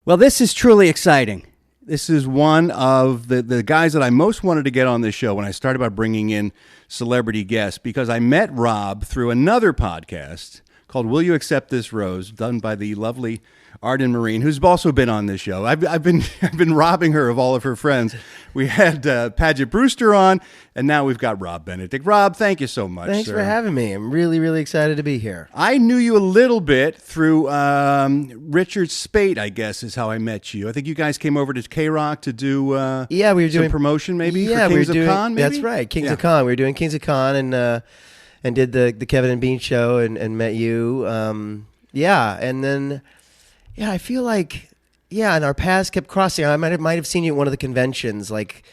Well, this is truly exciting. This is one of the guys that I most wanted to get on this show when I started by bringing in celebrity guests, because I met Rob through another podcast called Will You Accept This Rose, done by the lovely Arden Marine, who's also been on this show. I've been robbing her of all of her friends. We had Paget Brewster on, and now we've got Rob Benedict. Rob, thank you so much. Thanks sir. for having me. I'm really, really excited to be here. I knew you a little bit through Richard Spate, I guess, is how I met you. I think you guys came over to K-Rock to do we were doing some promotion, maybe, Yeah, for Kings we were doing, of Con, maybe? That's right, Kings of Con. We were doing Kings of Con and did the Kevin and Bean show and met you. And then I feel like and our paths kept crossing. I might have seen you at one of the conventions, like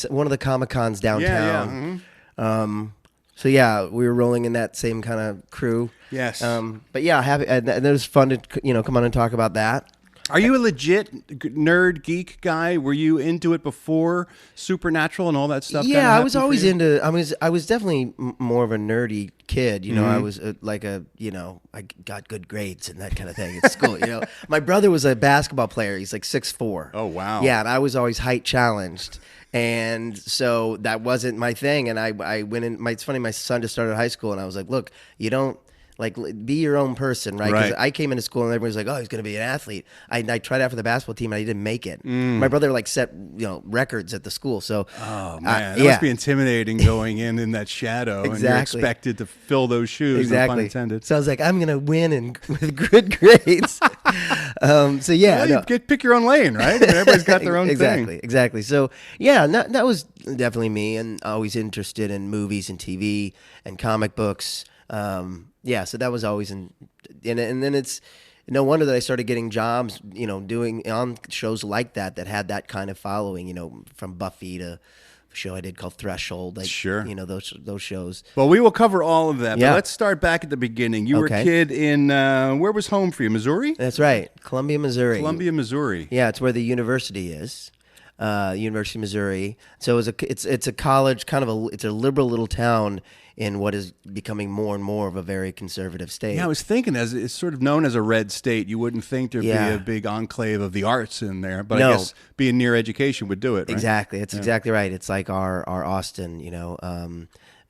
one of the Comic-Cons downtown. So we were rolling in that same kind of crew. Yes. But happy, and it was fun to come on and talk about that. Are you a legit nerd geek guy? Were you into it before Supernatural and all that stuff? Yeah, I was always into. I was definitely more of a nerdy kid. I was I got good grades and that kind of thing at school. My brother was a basketball player. He's like 6'4". Oh wow. Yeah, and I was always height challenged. And so that wasn't my thing. And I went in. It's funny. My son just started high school, and I was like, look, you don't. Like, be your own person, right? Because I came into school and everybody was like, oh, he's going to be an athlete. I tried out for the basketball team and I didn't make it. My brother, set records at the school. So, oh, man. That must be intimidating going in that shadow. Exactly. And you're expected to fill those shoes. Exactly. No pun intended. So I was like, I'm going to win and with good grades. Pick your own lane, right? Everybody's got their own thing. Exactly. So, that was definitely me, and always interested in movies and TV and comic books. So that was always and then it's no wonder that I started getting jobs, doing on shows like that had that kind of following, from Buffy to a show I did called Threshold. Sure. Those shows. Well, we will cover all of that, Yeah. but let's start back at the beginning. You were a kid in, where was home for you, Missouri? That's right, Columbia, Missouri. Yeah, it's where the university is. University of Missouri. So it's a college, it's a liberal little town in what is becoming more and more of a very conservative state. Yeah, I was thinking, as it's sort of known as a red state, you wouldn't think there'd be a big enclave of the arts in there, but I guess being near education would do it, right? Exactly. It's exactly right. It's like our Austin, so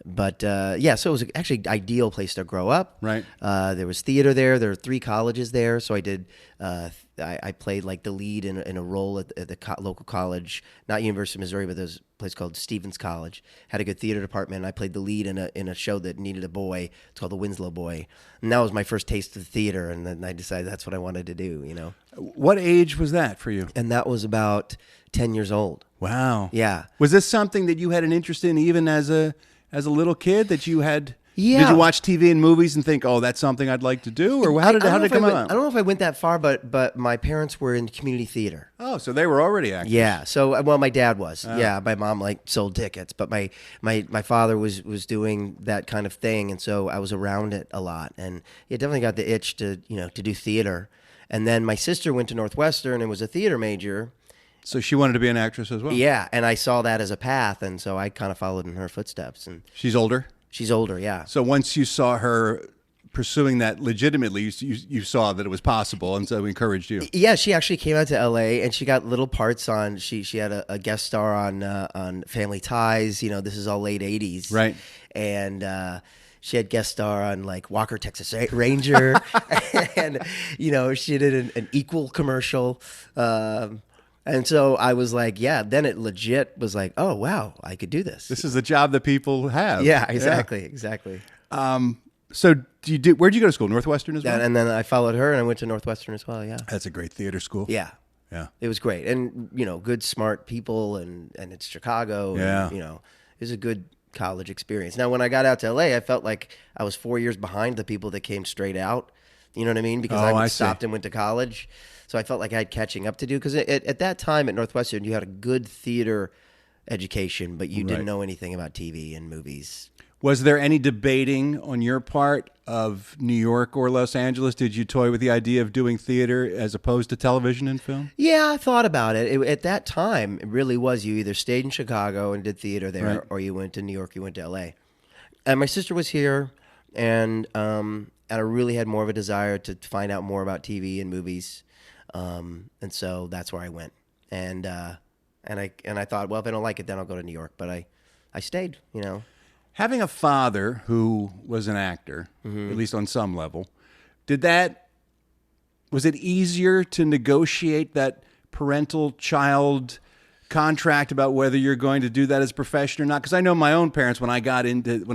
it was actually ideal place to grow up. Right. There was theater there. There were 3 colleges there, so I did. I played like the lead in a role at the local college, not University of Missouri, but there's a place called Stevens College. Had a good theater department. And I played the lead in a show that needed a boy. It's called The Winslow Boy, and that was my first taste of the theater. And then I decided that's what I wanted to do. What age was that for you? And that was about 10 years old. Wow. Yeah. Was this something that you had an interest in even as a little kid, that you had? Yeah. Did you watch TV and movies and think, oh, that's something I'd like to do? Or how did it come out? I don't know if I went that far, but my parents were in community theater. Oh, so they were already actors. Yeah. So, my dad was. Yeah. My mom sold tickets, but my father was doing that kind of thing, and so I was around it a lot, and it definitely got the itch to do theater. And then my sister went to Northwestern and was a theater major. So she wanted to be an actress as well. Yeah, and I saw that as a path, and so I kind of followed in her footsteps. And she's older? She's older, yeah. So once you saw her pursuing that legitimately, you saw that it was possible, and so we encouraged you. Yeah, she actually came out to L.A. and she got little parts on. She had a guest star on Family Ties. This is all late '80s, right? And she had guest star on like Walker Texas Ranger, and she did an Equal commercial. And so I was like, then it legit was like, oh, wow, I could do this. This is the job that people have. Yeah, exactly. So where'd you go to school? Northwestern as well? And then I followed her and I went to Northwestern as well, yeah. That's a great theater school. Yeah. Yeah. It was great. And, good, smart people, and it's Chicago. Yeah. And, it was a good college experience. Now, when I got out to LA, I felt like I was 4 years behind the people that came straight out. You know what I mean? Because I stopped and went to college. So I felt like I had catching up to do. Because at that time at Northwestern, you had a good theater education, but you didn't know anything about TV and movies. Was there any debating on your part of New York or Los Angeles? Did you toy with the idea of doing theater as opposed to television and film? Yeah, I thought about it. At that time, it really was you either stayed in Chicago and did theater there, or you went to New York, you went to L.A. And my sister was here, and I really had more of a desire to find out more about TV and movies. And so that's where I went. And I thought, well, if I don't like it, then I'll go to New York. But I stayed, you know. Having a father who was an actor, at least on some level, was it easier to negotiate that parental-child contract about whether you're going to do that as a profession or not? Because I know my own parents, when I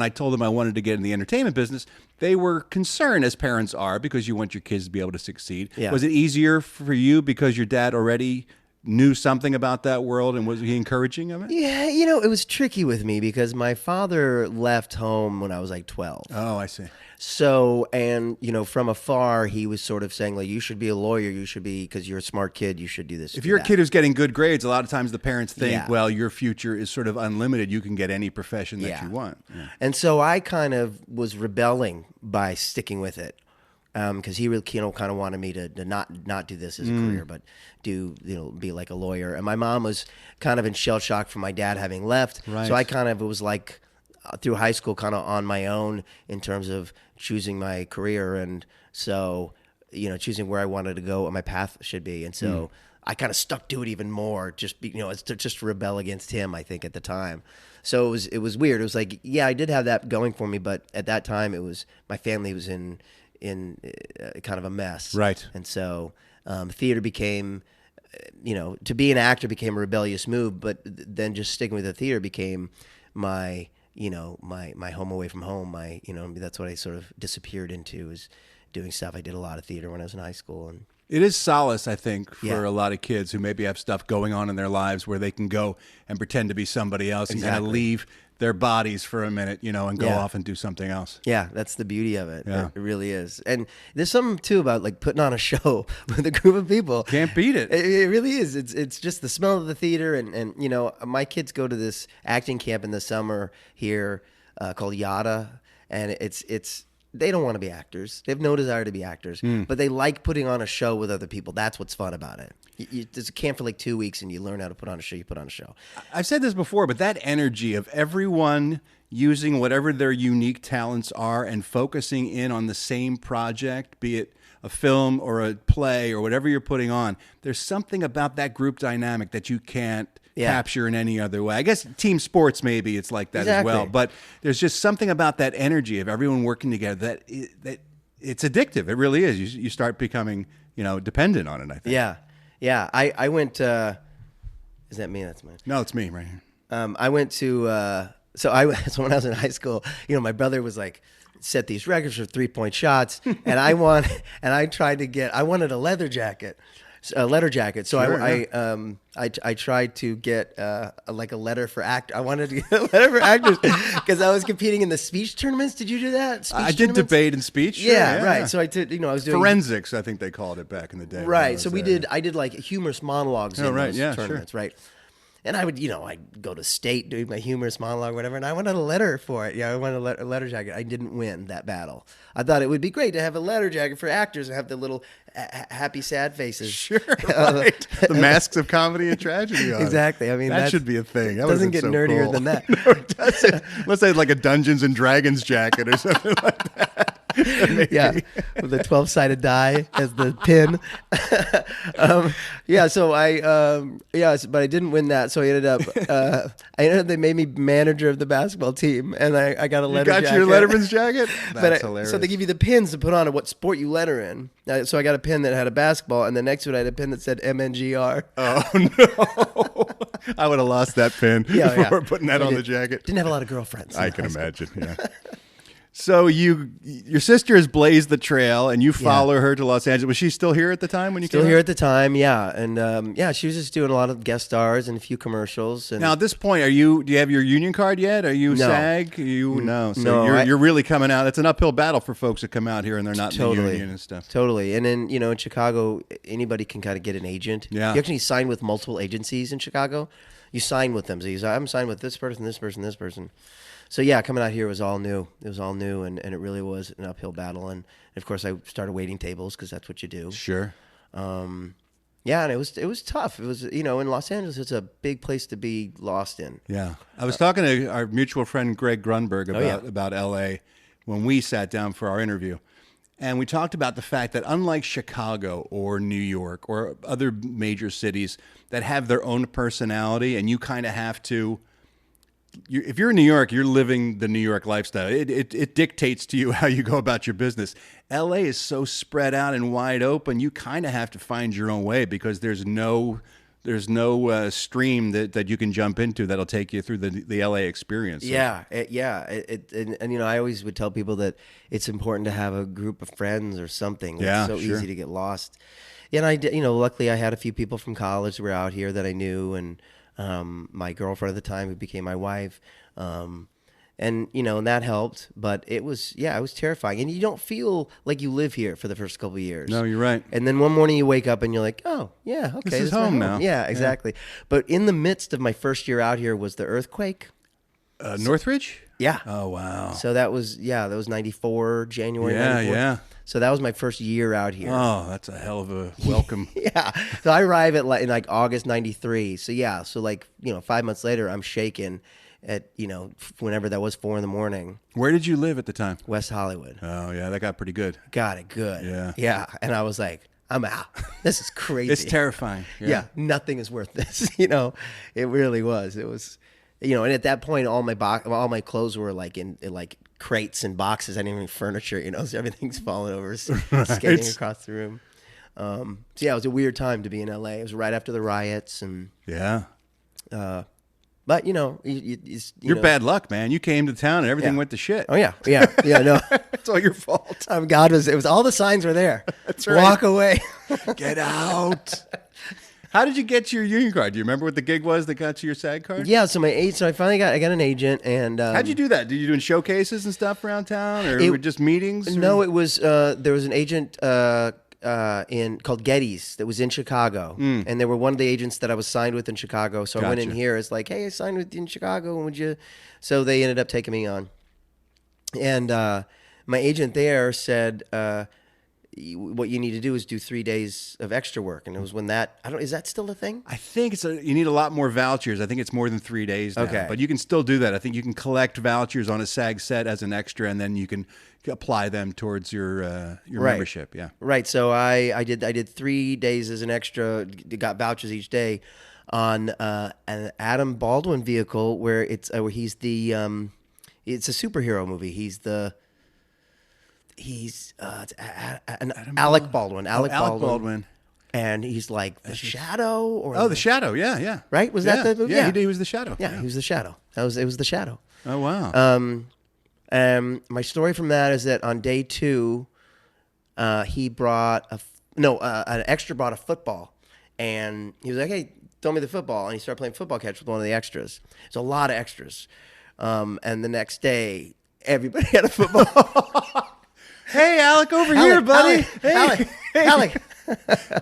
told them I wanted to get in the entertainment business, they were concerned, as parents are, because you want your kids to be able to succeed. Yeah. Was it easier for you because your dad already knew something about that world, and was he encouraging of it? Yeah, you know, it was tricky with me because my father left home when I was like 12. Oh, I see. So, and, you know, from afar, he was sort of saying, like, you should be a lawyer. You should be, because you're a smart kid, you should do this. If do you're a that. kid who's getting good grades, a lot of times the parents think, Yeah. well, your future is sort of unlimited. You can get any profession that Yeah. you want. Yeah. And so I kind of was rebelling by sticking with it. Because he really, you know, kind of wanted me to not do this as a career, but do, you know, be like a lawyer. And my mom was kind of in shell shock from my dad having left. Right. So I kind of was like through high school, kind of on my own in terms of choosing my career, and so, you know, choosing where I wanted to go, what my path should be. And so I kind of stuck to it even more, you know, it's just to rebel against him, I think, at the time. So it was weird. It was like, yeah, I did have that going for me, but at that time it was, my family was in kind of a mess. Right. And so theater became, you know, to be an actor became a rebellious move, but then just sticking with the theater became my, you know, my home away from home. You know, that's what I sort of disappeared into, is doing stuff. I did a lot of theater when I was in high school. And It is solace, I think, for Yeah. a lot of kids who maybe have stuff going on in their lives where they can go and pretend to be somebody else and kind of Exactly. leave their bodies for a minute, you know, and go Yeah. off and do something else. yeah, that's the beauty of it. Yeah. It really is. And there's something too about like putting on a show with a group of people. Can't beat it. It really is. It's just the smell of the theater, and you know, my kids go to this acting camp in the summer here called Yada, and it's they don't want to be actors. They have no desire to be actors, but they like putting on a show with other people. That's what's fun about it. There's a camp for like 2 weeks, and you learn how to put on a show. You put on a show. I've said this before, but that energy of everyone using whatever their unique talents are and focusing in on the same project, be it a film or a play or whatever you're putting on, there's something about that group dynamic that you can't Yeah. capture in any other way. I guess team sports, maybe it's like that Exactly. as well, but there's just something about that energy of everyone working together that it's addictive. It really is. You start becoming, you know, dependent on it, I think. Yeah. I went. Is that me? That's mine. No, it's me right here. I went to so when I was in high school, you know, my brother was like set these records for 3-point shots, and I wanted a leather jacket. So Sure, I tried to get like a letter for act. I wanted to get a letter for actors because I was competing in the speech tournaments. Did you do that? Speech I did tournaments? debate and speech. Sure, Yeah, right. So I did. You know, I was doing Forensics, I think they called it back in the day. when I Right. was So there. I did like humorous monologues Oh, in right. those Yeah, sure. tournaments, right? And I would, you know, I'd go to state doing my humorous monologue, whatever, and I wanted a letter for it. Yeah, I wanted a letter jacket. I didn't win that battle. I thought it would be great to have a letter jacket for actors and have the little happy, sad faces. Sure, right. The masks of comedy and tragedy. on it. Exactly. I mean, that should be a thing. That doesn't would've get been so nerdier cool. than that. No, it doesn't. Let's say like a Dungeons and Dragons jacket or something like that. Yeah, with a 12-sided die as the pin. So but I didn't win that. So they made me manager of the basketball team, and I got a You letter got jacket. your Letterman's jacket? That's hilarious. So they give you the pins to put on what sport you letter in. So I got a pin that had a basketball, and then next to it I had a pin that said MNGR. Oh, no. I would have lost that pin before putting that on the jacket. Didn't have a lot of girlfriends. I can imagine, yeah. So your sister has blazed the trail, and you follow her to Los Angeles. Was she still here at the time when you Still came here out? at the time, yeah. And she was just doing a lot of guest stars and a few commercials. And Now at this point, do you have your union card yet? Are you No. SAG? No. So No, you're really coming out. It's an uphill battle for folks that come out here and they're not in the Totally. union and stuff. Totally. And then, you know, in Chicago, anybody can kind of get an agent. Yeah. You actually sign with multiple agencies in Chicago. You sign with them. So you say, I'm signed with this person, this person, this person. So yeah, coming out here was all new. It was all new, and it really was an uphill battle. And of course, I started waiting tables because that's what you do. Sure. Yeah, and it was tough. It was, you know, in Los Angeles, it's a big place to be lost in. Yeah. I was talking to our mutual friend Greg Grunberg yeah. about LA when we sat down for our interview. And we talked about the fact that unlike Chicago or New York or other major cities that have their own personality, and you kind of have to, if you're in New York, you're living the New York lifestyle. It dictates to you how you go about your business. LA is so spread out and wide open, you kind of have to find your own way because there's no stream that you can jump into that'll take you through the LA experience. So. And you know, I always would tell people that it's important to have a group of friends or something. Yeah, It's so sure. easy to get lost. And I did, you know, luckily I had a few people from college who were out here that I knew, and my girlfriend at the time who became my wife. And, you know, and that helped, but it was terrifying. And you don't feel like you live here for the first couple of years. No, you're right. And then one morning you wake up and you're like, oh, yeah, okay. This is my home now. Yeah, exactly. But in the midst of my first year out here was the earthquake. Northridge? Yeah. Oh, wow. So that was 94, January 94. Yeah. So that was my first year out here. Oh, that's a hell of a welcome. Yeah. So I arrive in like August 93. So yeah, so like, you know, 5 months later I'm shaking at, you know, whenever that was 4 a.m. Where did you live at the time? West Hollywood. Oh, yeah, that got pretty good. Got it good. Yeah. Yeah. And I was like, I'm out. This is crazy. It's terrifying. Yeah. Nothing is worth this. You know, it really was. It was, you know, and at that point, all my clothes were like in like crates and boxes. I didn't even have furniture, you know, so everything's falling over, skating across the room. So yeah, it was a weird time to be in LA. It was right after the riots, and Yeah. but you know, You're know, bad luck, man. You came to town and everything Yeah. went to shit. Oh yeah, no. It's all your fault. It was all the signs were there. That's right. Walk away. Get out. How did you get your union card? Do you remember what the gig was that got you your SAG card? Yeah, so I finally got an agent, and How'd you do that? Did you do showcases and stuff around town, or It- were just meetings? or- No, it was there was an agent called Getty's that was in Chicago, and they were one of the agents that I was signed with in Chicago. So I went in Gotcha. here as like, hey, I signed with you in Chicago, and would you? So they ended up taking me on, and my agent there said, what you need to do is do 3 days of extra work, and it was when that is that still a thing? I think you need a lot more vouchers. I think it's more than 3 days now. Okay. But you can still do that. I think you can collect vouchers on a SAG set as an extra, and then you can apply them towards your Right. membership. Yeah. Right. So I did 3 days as an extra, got vouchers each day on an Adam Baldwin vehicle where where he's the it's a superhero movie. He's Alec Baldwin. Alec Baldwin. And he's like the Shadow, or Oh, the Shadow. Yeah, yeah. Right? Was that the movie? Yeah, Yeah. he was the Shadow. yeah, he was the Shadow. It was the Shadow. Oh, wow. My story from that is that on day 2, he brought an extra brought a football, and he was like, "Hey, throw me the football," and he started playing football catch with one of the extras. There's a lot of extras, and the next day, everybody had a football. Hey, Alec, over here, buddy. Alec.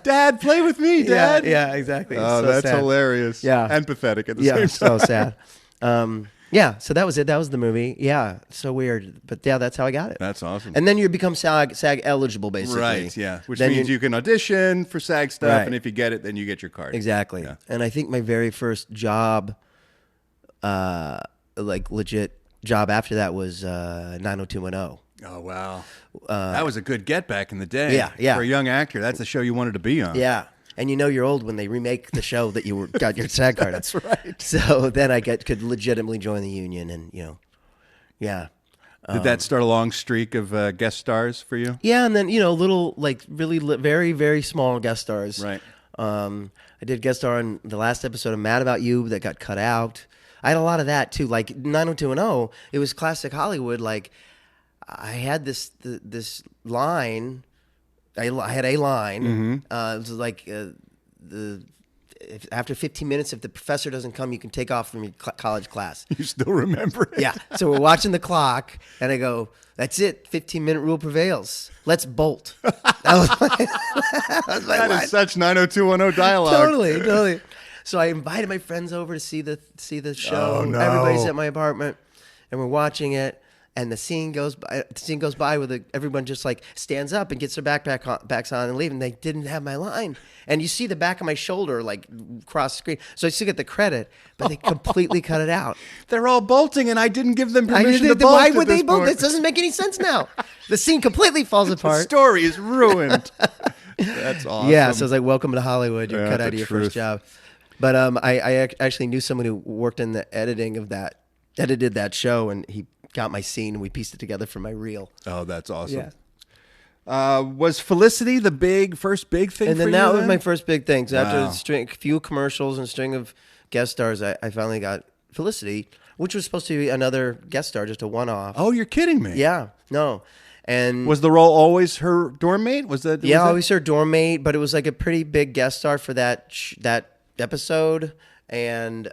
Dad, play with me, Dad. Yeah, exactly. Oh, So that's sad. hilarious. Yeah. And pathetic at the Yeah, same so time. sad. Yeah, so that was it. That was the movie. Yeah, so weird, but yeah, that's how I got it. That's awesome. And then you become SAG eligible, basically. Right, yeah. Which Then means you can audition for SAG stuff, Right. and if you get it, then you get your card. Exactly. Yeah. And I think my very first job, like legit job after that was 90210. Oh, wow. That was a good get back in the day. yeah. For a young actor, that's the show you wanted to be on. Yeah. And you know you're old when they remake the show that you got your SAG card. That's right. So then I could legitimately join the union, and yeah. Did that start a long streak of guest stars for you? Yeah, and then little like really very very small guest stars. Right. I did guest star on the last episode of Mad About You that got cut out. I had a lot of that too. Like 90210, it was classic Hollywood. Like I had this line. I had a line. Mm-hmm. It was like after 15 minutes, if the professor doesn't come, you can take off from your college class. You still remember it? Yeah. So we're watching the clock, and I go, "That's it. 15-minute rule prevails. Let's bolt." That was my That line. is such 90210 dialogue. Totally. So I invited my friends over to see the show. Oh, no. Everybody's at my apartment, and we're watching it. and the scene goes by with everyone just like stands up and gets their backs on and leave, and they didn't have my line. And you see the back of my shoulder like cross screen, so I still get the credit, but they completely cut it out. They're all bolting, and I didn't give them permission to bolt. Why would they this bolt? point. This doesn't make any sense now. The scene completely falls The apart. story is ruined. That's awesome. Yeah, so it's like, welcome to Hollywood. You're Yeah, cut out the of your truth. first job. But I actually knew someone who worked in the edited that show, and he got my scene, and we pieced it together for my reel. Oh, that's awesome. Yeah. Was Felicity the first big thing And for then you? that was my first big thing. So Wow. after a few commercials and a string of guest stars, I finally got Felicity, which was supposed to be another guest star, just a one-off. Oh, you're kidding me. Yeah, no. And Was the role always her dorm mate? Was that? yeah, was that- always her dorm mate, but it was like a pretty big guest star for that episode. And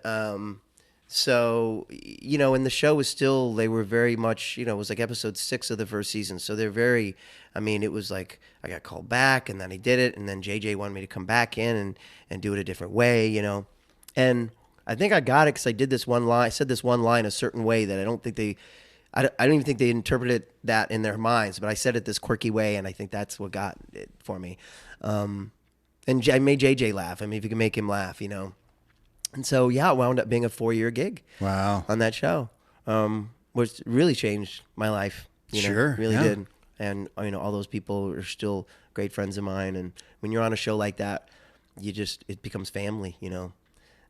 so, you know, and the show was still, they were very much, you know, it was like episode 6 of the first season. So they're very, I mean, it was like I got called back, and then I did it, and then JJ wanted me to come back in and do it a different way, you know. And I think I got it because I did this one line, I said this one line a certain way that I don't even think they interpreted that in their minds, but I said it this quirky way, and I think that's what got it for me. And I made JJ laugh. I mean, if you can make him laugh, you know. And so, yeah, it wound up being a 4-year gig. Wow. On that show, which really changed my life. You know, Sure, really yeah. did. And you know, all those people are still great friends of mine. And when you're on a show like that, it becomes family. You know.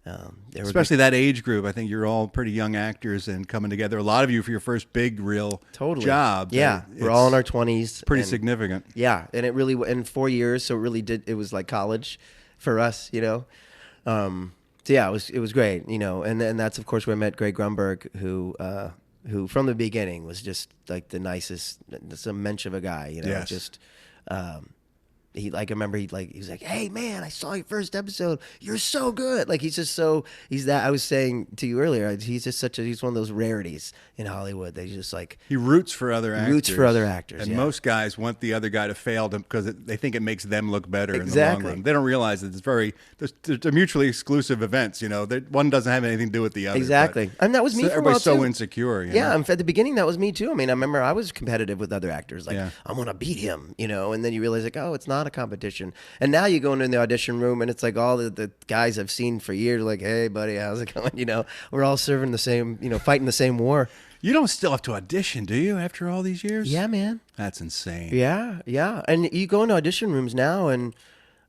There were Especially that age group. I think you're all pretty young actors and coming together. A lot of you for your first big, real job. Yeah, we're all in our 20s. Pretty and- significant. Yeah, and it really in 4 years, so it really did. It was like college for us, you know. So yeah, it was great, you know, and that's of course where I met Greg Grunberg, who from the beginning was just like the nicest, some mensch of a guy, you know. Yes. Just he like I remember he was like, hey man, I saw your first episode, you're so good. Like he's that I was saying to you earlier, he's just he's one of those rarities in Hollywood. They just like He roots for other actors. Roots for other actors, And yeah. most guys want the other guy to fail them because they think it makes them look better in the Exactly. long run. They don't realize that they're mutually exclusive events, you know. One doesn't have anything to do with the other. Exactly. but- And that was me for a while, Everybody's so too. insecure. You Yeah, know? at the beginning, that was me too. I mean, I remember I was competitive with other actors. Like, Yeah. I want to beat him, you know. And then you realize, like, oh, it's not a competition. And now you go into the audition room, and it's like all the guys I've seen for years, like, hey, buddy, how's it going? You know, we're all serving the same, you know, fighting the same war. You don't still have to audition, do you, after all these years? Yeah, man. That's insane. Yeah, yeah. And you go into audition rooms now, and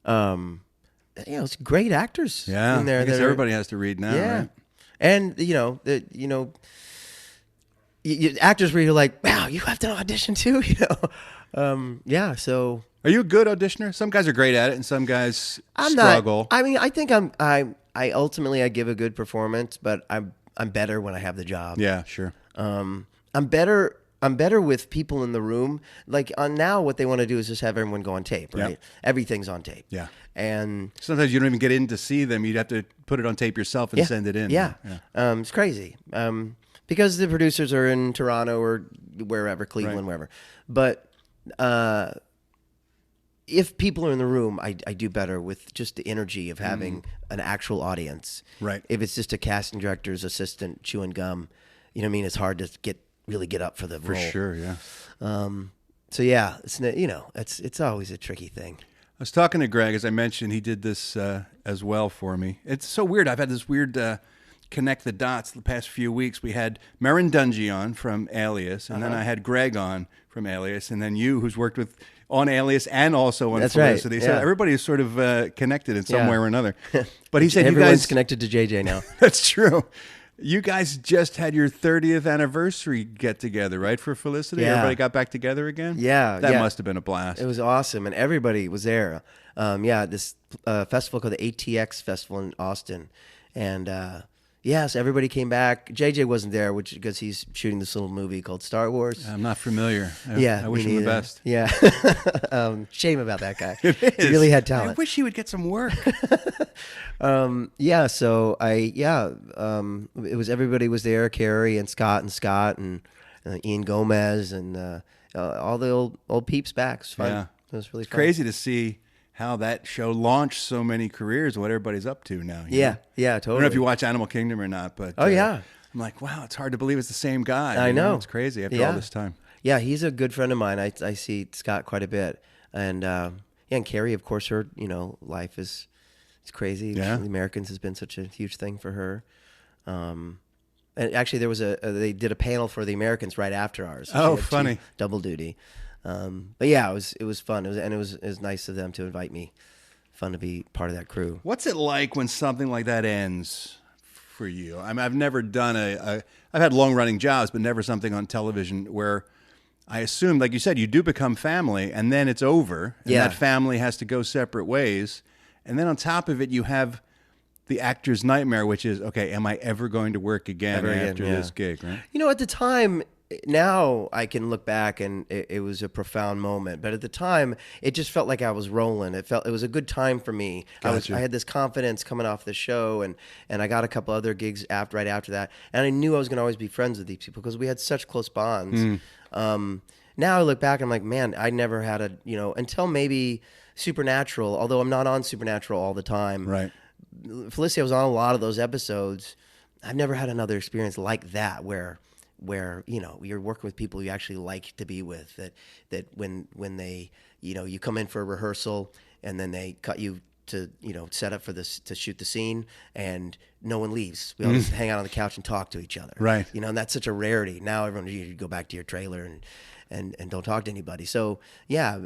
you know, it's great actors Yeah. in there. I guess that are- everybody has to read now, Yeah, right? and actors where you're like, wow, you have to audition too, you know. Yeah, so Are you a good auditioner? Some guys are great at it, and some guys I'm struggle. not. I mean, I think I ultimately I give a good performance, but I'm better when I have the job. Yeah, sure. I'm better with people in the room. Like on now, what they want to do is just have everyone go on tape, right? Yep. Everything's on tape. Yeah. And Sometimes you don't even get in to see them. You'd have to put it on tape yourself and send it in. Yeah. It's crazy. Because the producers are in Toronto or wherever, Cleveland, Right. wherever. But if people are in the room, I do better with just the energy of having an actual audience. Right. If it's just a casting director's assistant chewing gum, you know what I mean? It's hard to really get up for the For role. sure, yeah. So yeah, it's always a tricky thing. I was talking to Greg, as I mentioned, he did this as well for me. It's so weird. I've had this weird connect the dots the past few weeks. We had Merrin Dungy on from Alias, and then I had Greg on from Alias, and then you, who's worked with on Alias and also on That's right, Felicity. So yeah. everybody is sort of connected in some Yeah. way or another. But he said, Everyone's you guys, connected to JJ now. that's true. You guys just had your 30th anniversary get together, right, for Felicity? Yeah. Everybody got back together again? Yeah, That yeah. must have been a blast. It was awesome, and everybody was there. This festival called the ATX Festival in Austin, and yes, everybody came back. JJ wasn't there, because he's shooting this little movie called Star Wars. I'm not familiar. I wish me him the neither. best. Yeah, shame about that guy. It is. He really had I talent. wish he would get some work. So it was everybody was there. Carrie and Scott and Ian Gomez and all the old peeps back. It was fun. Yeah. It was really It's fun. crazy to see how that show launched so many careers, what everybody's up to now. you Yeah, know? yeah, I totally. don't know if you watch Animal Kingdom or not, but Oh, yeah. I'm like, wow, it's hard to believe it's the same guy. I know. It's crazy after all this time. Yeah, he's a good friend of mine. I see Scott quite a bit, and and Carrie, of course, her life is it's crazy. Yeah. The Americans has been such a huge thing for her. And actually, there was they did a panel for the Americans right after ours. So Oh, she had funny. double duty. But yeah, it was fun. It was nice of them to invite me. Fun to be part of that crew. What's it like when something like that ends for you? I mean, I've never done I've had long-running jobs, but never something on television where I assume, like you said, you do become family, and then it's over, and Yeah. that family has to go separate ways. And then on top of it, you have the actor's nightmare, which is, okay, am I ever going to work again Ever again, after yeah. this gig, right? At the time, now I can look back and it was a profound moment. But at the time, it just felt like I was rolling. It was a good time for me. Gotcha. I had this confidence coming off the show, and I got a couple other gigs right after that. And I knew I was going to always be friends with these people because we had such close bonds. Now I look back, I'm like, man, I never had until maybe Supernatural, although I'm not on Supernatural all the time. Right. Felicity was on a lot of those episodes. I've never had another experience like that where you're working with people you actually like to be with, that when they you come in for a rehearsal and then they cut you to set up for this to shoot the scene and no one leaves. We all just hang out on the couch and talk to each other. Right. And that's such a rarity. Now everyone, you go back to your trailer and don't talk to anybody. So yeah,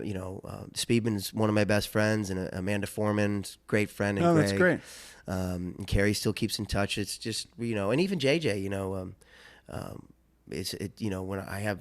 Speedman's one of my best friends, and Amanda Foreman's great friend. And Oh, Greg. that's great. And Carrie still keeps in touch. It's just and even JJ, when I have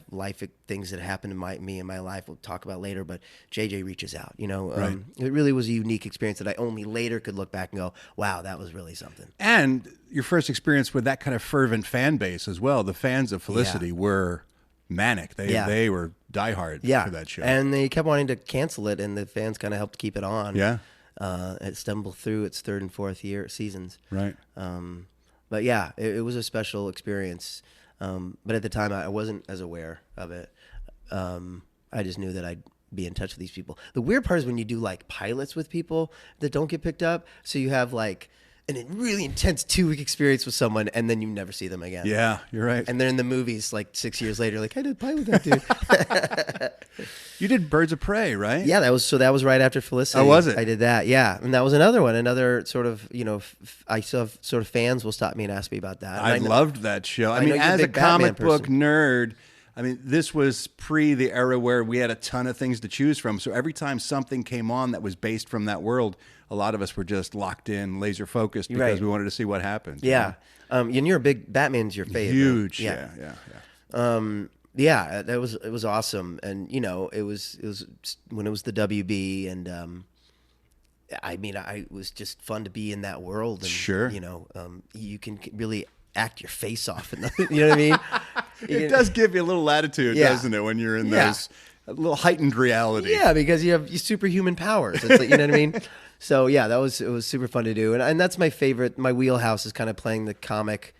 things that happen in my life, we'll talk about later. But JJ reaches out. Right. It really was a unique experience that I only later could look back and go, wow, that was really something. And your first experience with that kind of fervent fan base as well. The fans of Felicity were manic. They were diehard for that show. And they kept wanting to cancel it, and the fans kind of helped keep it on. Yeah. It stumbled through its third and fourth seasons. Right. But yeah, it was a special experience. But at the time, I wasn't as aware of it. I just knew that I'd be in touch with these people. The weird part is when you do pilots with people that don't get picked up. So you have a really intense 2-week experience with someone, and then you never see them again. Yeah, you're right. And they're in the movies 6 years later, I did a pilot with that dude. You did Birds of Prey, right? Yeah, that was right after Felicity. Oh, was it? I did that, yeah. And that was another one, another sort of, I still have sort of fans will stop me and ask me about that. I loved that show. I know mean, you're a as a big Batman comic book person. nerd, this was pre the era where we had a ton of things to choose from. So every time something came on that was based from that world, a lot of us were just locked in, laser focused because Right. we wanted to see what happened. Yeah. And you're a big, Batman's your favorite. Huge. Yeah. Yeah. It was awesome. And, it was when it was the WB, and it was just fun to be in that world. And, Sure. You can really act your face off. You know what I mean? It does give you a little latitude, Yeah. doesn't it, when you're in Yeah. those a little heightened reality. Yeah, because you have superhuman powers. It's you know what I mean? So yeah, it was super fun to do, and that's my favorite. My wheelhouse is kind of playing the comic,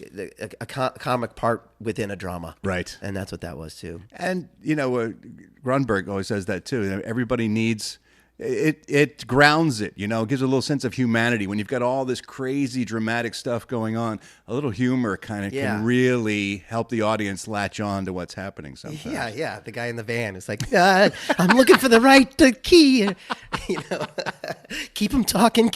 a comic part within a drama, Right. And that's what that was too. And, Grunberg always says that too. Everybody needs, it grounds it, it gives a little sense of humanity. When you've got all this crazy dramatic stuff going on, a little humor kind of Yeah. can really help the audience latch on to what's happening sometimes. Yeah. The guy in the van is like, I'm looking for the right key. Keep him talking.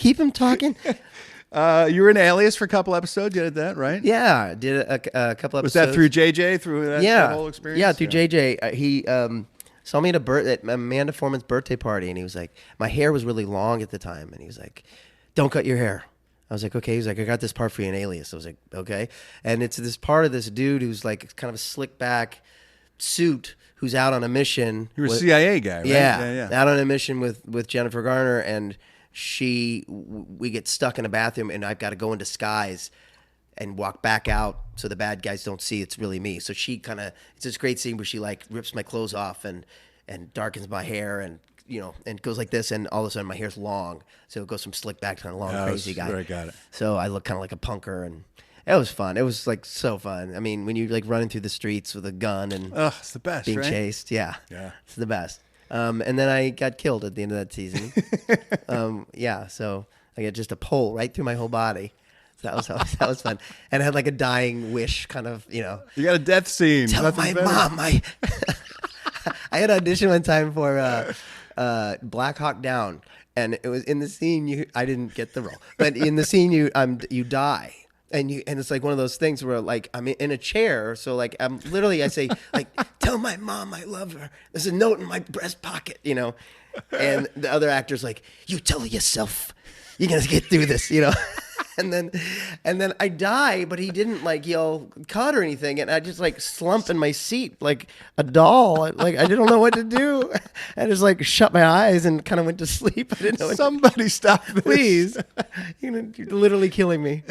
You were in Alias for a couple episodes. You did that, right? Yeah, did a couple episodes. Was that through JJ, through that whole experience? Yeah, through JJ. He saw me at Amanda Foreman's birthday party, and he was like, my hair was really long at the time, and he was like, don't cut your hair. I was like, okay. He's like, I got this part for you in Alias. I was like, okay. And it's this part of this dude who's like kind of a slick back suit who's out on a mission. You were a CIA guy, right? Yeah, out on a mission with Jennifer Garner, and we get stuck in a bathroom, and I've got to go in disguise and walk back out so the bad guys don't see it's really me. So she it's this great scene where she rips my clothes off and darkens my hair and and goes like this, and all of a sudden my hair's long, so it goes from slick back to a long crazy guy. I got it. So I look kind of like a punker, and it was fun. It was so fun. I mean, when you're running through the streets with a gun and It's the best, being right? chased, yeah, Yeah. it's the best. And then I got killed at the end of that season. So I got just a pole right through my whole body. that was fun, and I had like a dying wish, kind of, you know. You got a death scene. Tell Nothing my better. mom I had auditioned one time for Black Hawk Down, and it was in the scene. I didn't get the role, but in the scene you die. And it's like one of those things where like I'm in a chair, so like I'm literally I say like tell my mom I love her. There's a note in my breast pocket, you know, and the other actor's like you tell yourself you're gonna get through this, you know, and then I die, but he didn't like yell cut or anything, and I just like slump in my seat like a doll, like I didn't know what to do. I just like shut my eyes and kind of went to sleep. I didn't know. Somebody stop this. Please, you're literally killing me.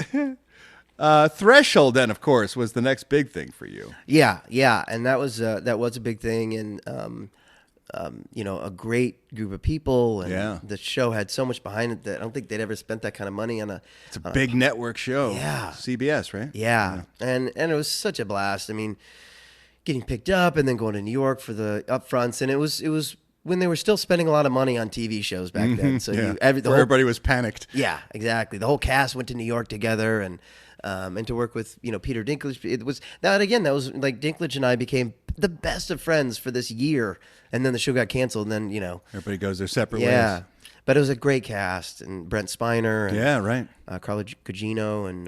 Threshold, then, of course, was the next big thing for you. Yeah, and that was a big thing, and you know, a great group of people, and Yeah. the show had so much behind it that I don't think they'd ever spent that kind of money on a. It's a big network show. Yeah. CBS, right? Yeah, and it was such a blast. I mean, getting picked up and then going to New York for the upfronts, and it was when they were still spending a lot of money on TV shows back then. So Yeah. the whole, Everybody was panicked. yeah, exactly. The whole cast went to New York together, and to work with, you know, Peter Dinklage. It was that was like Dinklage and I became the best of friends for this year, and then the show got canceled, and then, you know, Everybody goes their separate yeah. ways. But it was a great cast, and Brent Spiner, and Yeah, right. Carla Gugino, and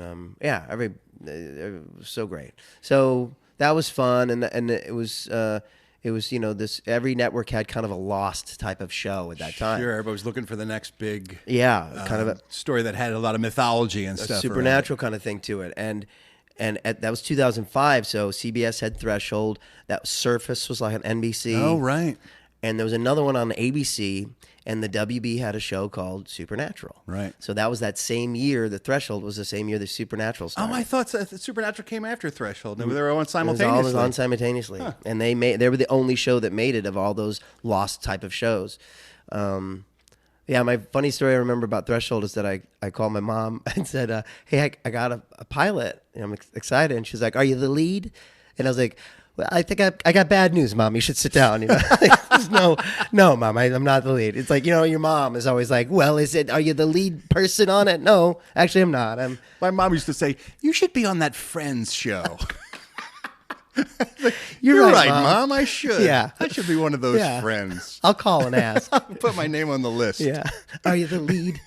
it was so great. So that was fun, and it was you know, this every network had kind of a Lost type of show at that time. Sure, everybody was looking for the next big Yeah, kind of a story that had a lot of mythology and stuff. around it. supernatural kind of thing to it, and that was 2005. So CBS had Threshold. That Surface was like on NBC. Oh, right. And there was another one on ABC, and the WB had a show called Supernatural. Right. So that was that same year. The Threshold was the same year the Supernatural started. Oh, I thought Supernatural came after Threshold. They were on It was simultaneously. all on simultaneously, and they were the only show that made it of all those Lost type of shows. Yeah, my funny story I remember about Threshold is that I called my mom and said, "Hey, I got a pilot, and I'm excited." And she's like, "Are you the lead?" And I was like, "Well, I think I got bad news, Mom. You should sit down." You know, There's no, Mom, I'm not the lead. It's like, you know, your mom is always like, "Well, are you the lead person on it?" No, actually, I'm not. My mom used to say, "You should be on that Friends show." You're right, Mom. Mom. I should. Yeah. I should be one of those Yeah. friends. I'll call and ask. Put my name on the list. Yeah. Are you the lead?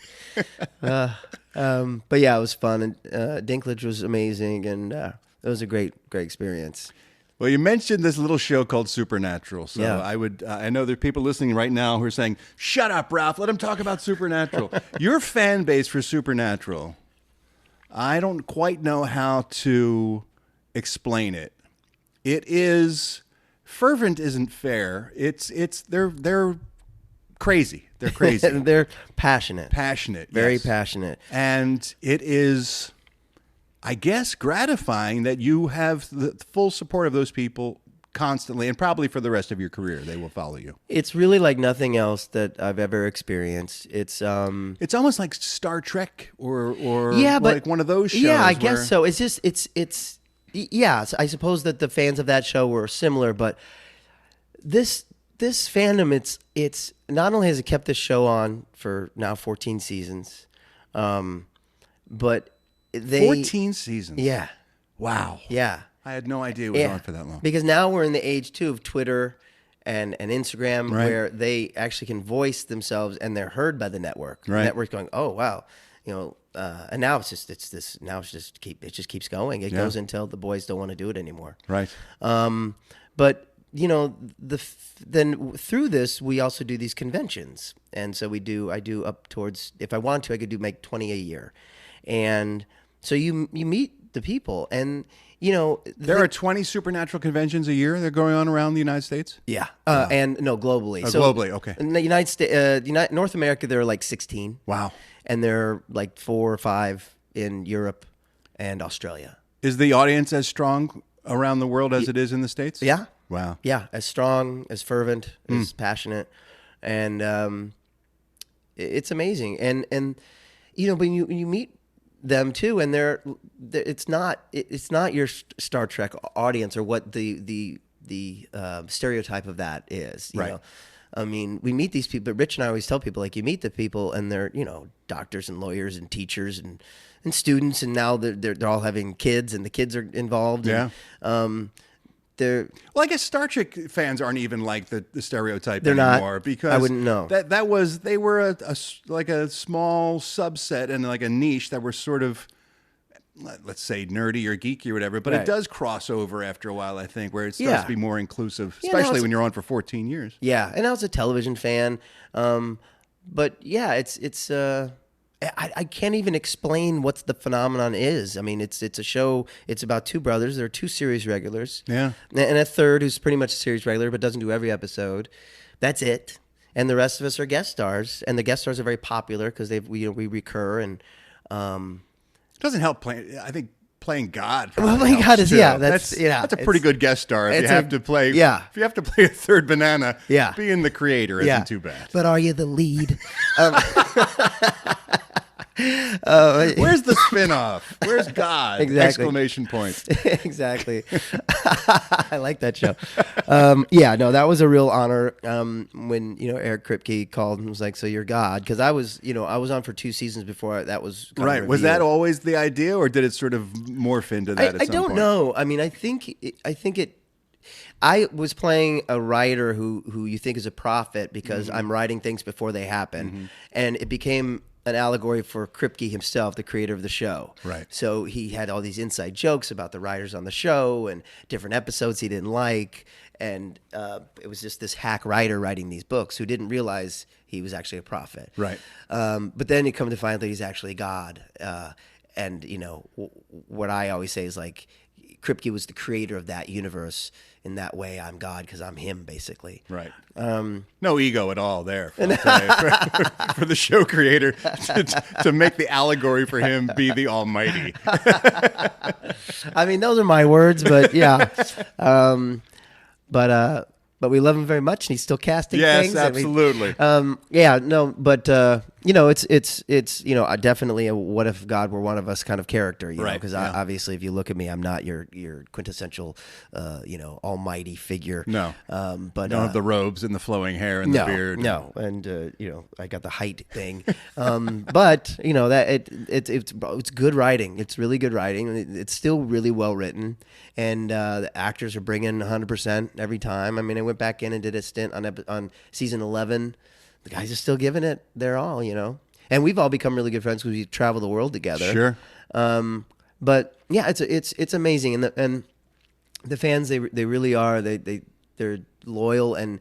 But yeah, it was fun, and Dinklage was amazing, and it was a great experience. Well, you mentioned this little show called Supernatural. So Yeah. I know there are people listening right now who are saying, "Shut up, Ralph. Let him talk about Supernatural." Your fan base for Supernatural, I don't quite know how to explain it. It is fervent isn't fair. They're crazy. They're crazy. They're passionate, Passionate. very yes. passionate. And it is, I guess, gratifying that you have the full support of those people constantly, and probably for the rest of your career, they will follow you. It's really like nothing else that I've ever experienced. It's It's almost like Star Trek or yeah, but like one of those shows. Yeah, I where- guess so. It's just it's yeah. I suppose that the fans of that show were similar, but this fandom, it's not only has it kept this show on for now 14 seasons, but they 14 seasons. yeah Wow. yeah. I had no idea it was on for that long. Because now we're in the age too of Twitter and Instagram, Right. where they actually can voice themselves and they're heard by the network. Right. The network's going, oh wow, you know, and now it just keeps going. It Yeah. goes until the boys don't want to do it anymore. Right. But you know, then through this we also do these conventions, and so I do up towards, if I want to, I could make 20 a year, and so you meet the people, and you know There are 20 Supernatural conventions a year that are going on around the United States? yeah, and no, globally. Oh, So globally, okay. In the United States, North America, there are like 16. Wow. And there are like 4 or 5 in Europe and Australia. Is the audience as strong around the world as it is in the States? Yeah. Wow. Yeah, as strong, as fervent, as passionate, and it's amazing. And you know, when you meet them too, and it's not your Star Trek audience or what the stereotype of that is. You Right. know? I mean, we meet these people. But Rich and I always tell people, like, you meet the people, and they're, you know, doctors and lawyers and teachers and students, and now they're all having kids, and the kids are involved. Yeah. And, they're Well, I guess Star Trek fans aren't even like the stereotype They're not. anymore because I wouldn't know. They were like a small subset and like a niche that were sort of, let's say, nerdy or geeky or whatever. But Right. it does cross over after a while, I think, where it starts Yeah. to be more inclusive, Yeah, now especially it's- when you're on for 14 years. Yeah, and I was a television fan, but yeah, it's I can't even explain what the phenomenon is. I mean, it's a show. It's about two brothers. There are two series regulars. Yeah. And a third who's pretty much a series regular but doesn't do every episode. That's it. And the rest of us are guest stars, and the guest stars are very popular because we recur and. It doesn't help playing. I think playing God. Well, probably playing helps, God is- too. yeah, that's a pretty good guest star. If you it's have a- to play, yeah. If you have to play a third banana, Yeah. being the creator Yeah. isn't too bad. But are you the lead? Where's the spin-off? Where's God? Exactly. Exclamation point. Exactly. I like that show. Yeah, no, that was a real honor when, you know, Eric Kripke called and was like, so you're God. Because I was on for 2 seasons before that was kind of Right. Was that revealed. always the idea, or did it sort of morph into that at I some don't point? know. I mean, I think I was playing a writer who you think is a prophet because I'm writing things before they happen. And it became an allegory for Kripke himself, the creator of the show. Right. So he had all these inside jokes about the writers on the show and different episodes he didn't like. And it was just this hack writer writing these books who didn't realize he was actually a prophet. Right. But then you come to find that he's actually God. And, you know, what I always say is like, Kripke was the creator of that universe. In that way, I'm God because I'm him, basically. Right. No ego at all there for the show creator to make the allegory for him be the Almighty. I mean, those are my words, but yeah. But we love him very much, and he's still casting Yes, things. and we- absolutely. Yeah, no, but you know, it's you know, definitely a what if God were one of us kind of character, you know, Right, because yeah. obviously, if you look at me, I'm not your quintessential, you know, almighty figure. No. But Don't have the robes and the flowing hair and no, the beard. no, and you know, I got the height thing, but you know that it's good writing. It's really good writing. It's still really well written, and the actors are bringing 100% every time. I mean, I went back in and did a stint on season 11. The guys are still giving it their all, you know, and we've all become really good friends because we travel the world together. Sure. But yeah, it's amazing, and the fans they really are they're loyal and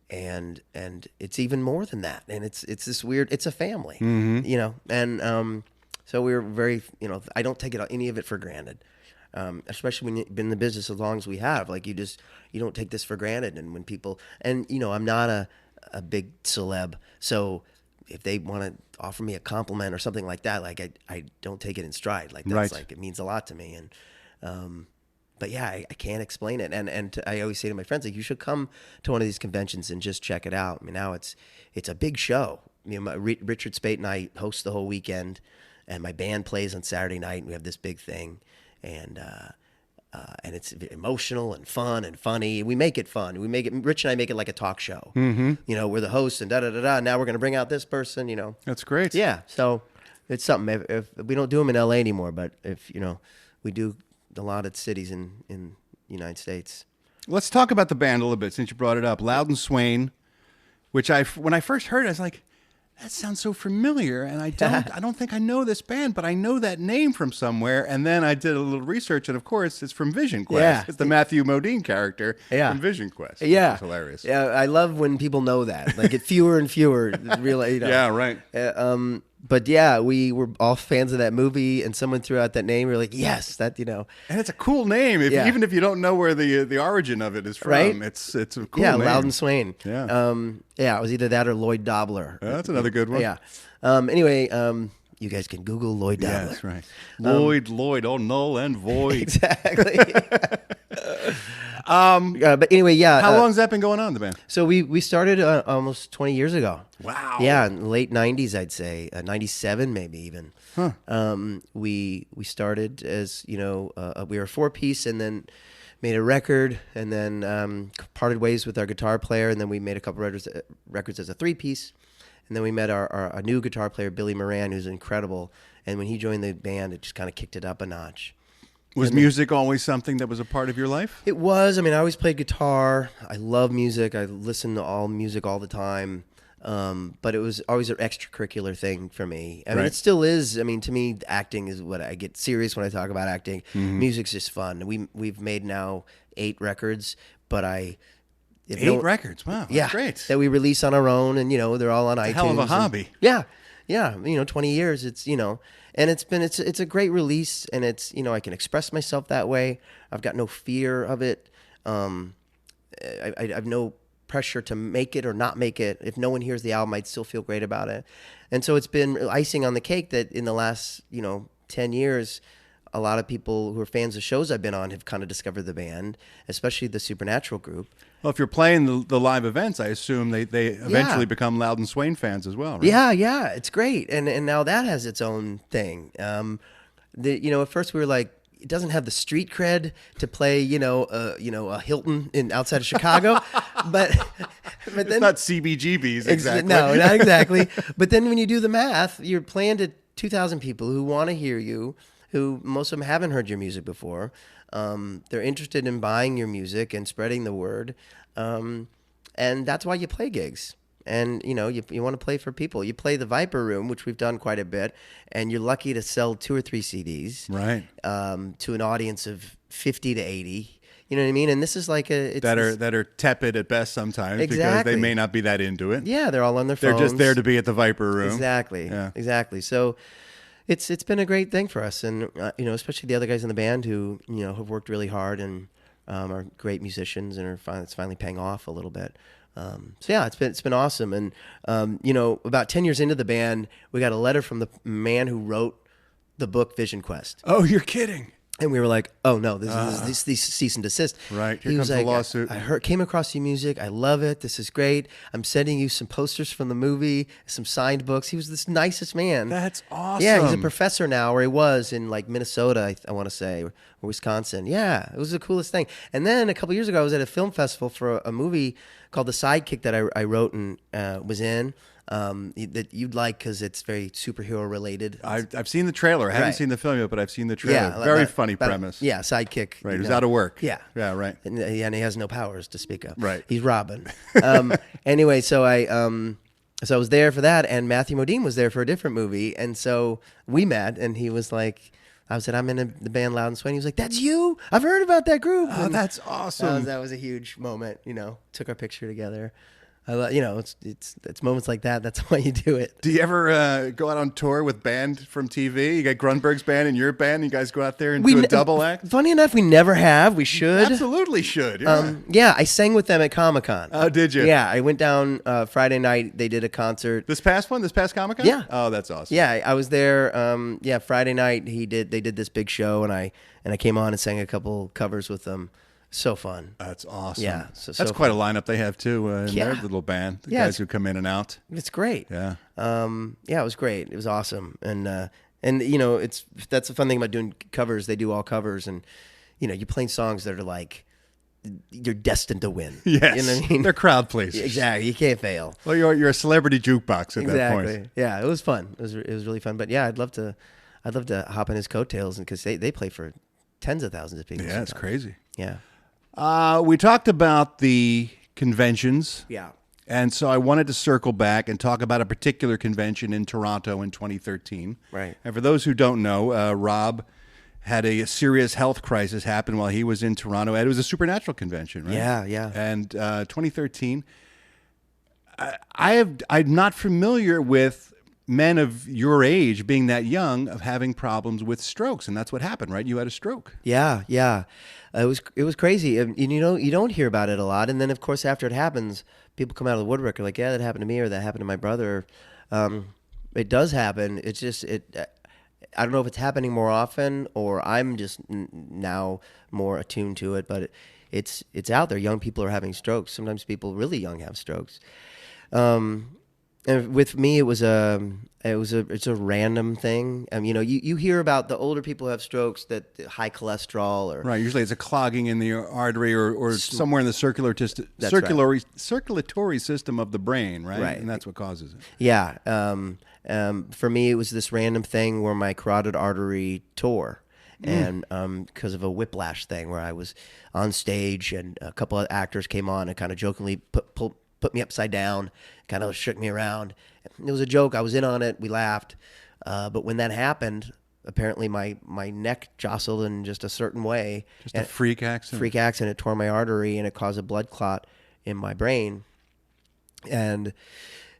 it's even more than that, and it's this weird, it's a family, you know, and so we're very, you know, I don't take any of it for granted, especially when you've been in the business as long as we have. Like you don't take this for granted, and when people, and you know, I'm not a big celeb, so if they want to offer me a compliment or something like that, like I don't take it in stride. Like that's Right. like, it means a lot to me, and but yeah, I can't explain it. And I always say to my friends, like, you should come to one of these conventions and just check it out. I mean, now it's a big show. You know, Richard Spate and I host the whole weekend, and my band plays on Saturday night, and we have this big thing, and it's emotional and fun and funny. We make it fun. Rich and I make it like a talk show. Mm-hmm. You know, we're the hosts and da-da-da-da. Now we're going to bring out this person, you know. That's great. Yeah, so it's something. If we don't do them in LA anymore, but if, you know, we do a lot of cities in the United States. Let's talk about the band a little bit since you brought it up. Loudon Swain, which when I first heard it, I was like, that sounds so familiar, and I don't think I know this band, but I know that name from somewhere. And then I did a little research, and of course, it's from Vision Quest. Yeah. It's the Matthew Modine character Yeah. from Vision Quest. Yeah, It's hilarious. Yeah, I love when people know that. Like, it fewer and fewer. Really, you know. Yeah, right. But yeah, we were all fans of that movie, and someone threw out that name. We were like, yes, that, you know. And it's a cool name, Yeah. even if you don't know where the origin of it is from. Right? It's a cool Yeah, name. Loudon Swain. Yeah. Yeah, it was either that or Lloyd Dobler. That's another good one. Yeah. Anyway, you guys can Google Lloyd Yeah, Dobler. that's right. Lloyd, oh, null and void. Exactly. But anyway, yeah. How long's that been going on, the band? So we started almost 20 years ago. Wow. Yeah, in the late 90s, I'd say. 97 maybe even. Huh. We started as, you know, we were a 4-piece, and then made a record, and then parted ways with our guitar player, and then we made a couple records as a 3-piece. And then we met our new guitar player, Billy Moran, who's incredible. And when he joined the band, it just kind of kicked it up a notch. Was music always something that was a part of your life? It was. I mean, I always played guitar. I love music. I listen to all music all the time. But it was always an extracurricular thing for me. I mean, it still is. I mean, to me, acting is what I get serious when I talk about acting. Mm-hmm. Music's just fun. We've made now 8 records, but 8 records. Wow, that's yeah, great. That we release on our own, and they're all on iTunes. Hell of a hobby. Yeah, 20 years. It's and it's a great release, and it's I can express myself that way. I've got no fear of it. I've no pressure to make it or not make it. If no one hears the album, I'd still feel great about it. And so it's been icing on the cake that in the last 10 years. A lot of people who are fans of shows I've been on have kind of discovered the band, especially the Supernatural group. Well, if you're playing the live events, I assume they eventually become Loudon Swain fans as well, right? Yeah, it's great, and now that has its own thing. At first we were like, it doesn't have the street cred to play, a Hilton outside of Chicago, but then it's not CBGBs exactly. No, not exactly. But then when you do the math, you're playing to 2,000 people who want to hear you, who most of them haven't heard your music before. They're interested in buying your music and spreading the word. And that's why you play gigs. And, you want to play for people. You play the Viper Room, which we've done quite a bit, and you're lucky to sell 2 or 3 CDs. Right. To an audience of 50 to 80. You know what I mean? And this is like that are tepid at best sometimes because they may not be that into it. Yeah, they're all on their phones. They're just there to be at the Viper Room. Exactly. Yeah. Exactly. So it's been a great thing for us, and especially the other guys in the band who have worked really hard and are great musicians and it's finally paying off a little bit. So yeah, it's been awesome. And about 10 years into the band, we got a letter from the man who wrote the book Vision Quest. Oh, you're kidding. And we were like, oh no, this is cease and desist. Right, here he comes was like, the lawsuit. Came across your music. I love it. This is great. I'm sending you some posters from the movie, some signed books. He was the nicest man. That's awesome. Yeah, he's a professor now, or he was in like Minnesota, I want to say, or Wisconsin. Yeah, it was the coolest thing. And then a couple years ago, I was at a film festival for a movie called The Sidekick that I wrote and was in. That you'd like because it's very superhero related. I've seen the trailer. I haven't seen the film yet, but I've seen the trailer. Yeah, very funny premise. Yeah, sidekick. Right, who's out of work. Yeah, right. And he has no powers to speak of. Right, he's Robin. Anyway, so I was there for that, and Matthew Modine was there for a different movie, and so we met, and he was like, I said, I'm in the band Loudon Swain. He was like, that's you? I've heard about that group. Oh, and that's awesome. That was a huge moment. Took our picture together. It's moments like that. That's why you do it. Do you ever go out on tour with band from TV? You got Grunberg's band and your band. You guys go out there and do a double act. Funny enough, we never have. We should. Absolutely should. Yeah. I sang with them at Comic-Con. Oh, did you? Yeah, I went down Friday night. They did a concert. This past Comic-Con? Yeah. Oh, that's awesome. Yeah, I was there. Friday night they did this big show, and I came on and sang a couple covers with them. So fun. That's awesome. Yeah. That's quite a lineup they have, too, in their little band. The guys who come in and out. It's great. Yeah. It was great. It was awesome. And that's the fun thing about doing covers. They do all covers, and, you're playing songs that are like, you're destined to win. Yes. You know what I mean? They're crowd pleasers. Exactly. You can't fail. Well, you're a celebrity jukebox at that point. Exactly. Yeah, it was fun. It was really fun. But yeah, I'd love to hop in his coattails, because they play for tens of thousands of people. Yeah, it's crazy. Yeah. We talked about the conventions. Yeah. And so I wanted to circle back and talk about a particular convention in Toronto in 2013. Right. And for those who don't know, Rob had a serious health crisis happen while he was in Toronto. And it was a Supernatural convention, right? Yeah. And 2013, I'm not familiar with men of your age being that young of having problems with strokes, and that's what happened, right? You had a stroke. Yeah. It was crazy, and you don't hear about it a lot. And then, of course, after it happens, people come out of the woodwork, like, yeah, that happened to me, or that happened to my brother. It does happen. It's just I don't know if it's happening more often, or I'm just now more attuned to it. But it's out there. Young people are having strokes. Sometimes people really young have strokes. And with me, it's a random thing. You hear about the older people who have strokes that high cholesterol or Right. Usually it's a clogging in the artery or somewhere in the circulatory system of the brain, right? Right. And that's what causes it. yeah. For me, it was this random thing where my carotid artery tore. And because of a whiplash thing where I was on stage and a couple of actors came on and kind of jokingly put me upside down, kind of shook me around. It was a joke. I was in on it. We laughed. But when that happened, apparently my neck jostled in just a certain way. Just a freak accident? Freak accident. It tore my artery and it caused a blood clot in my brain. And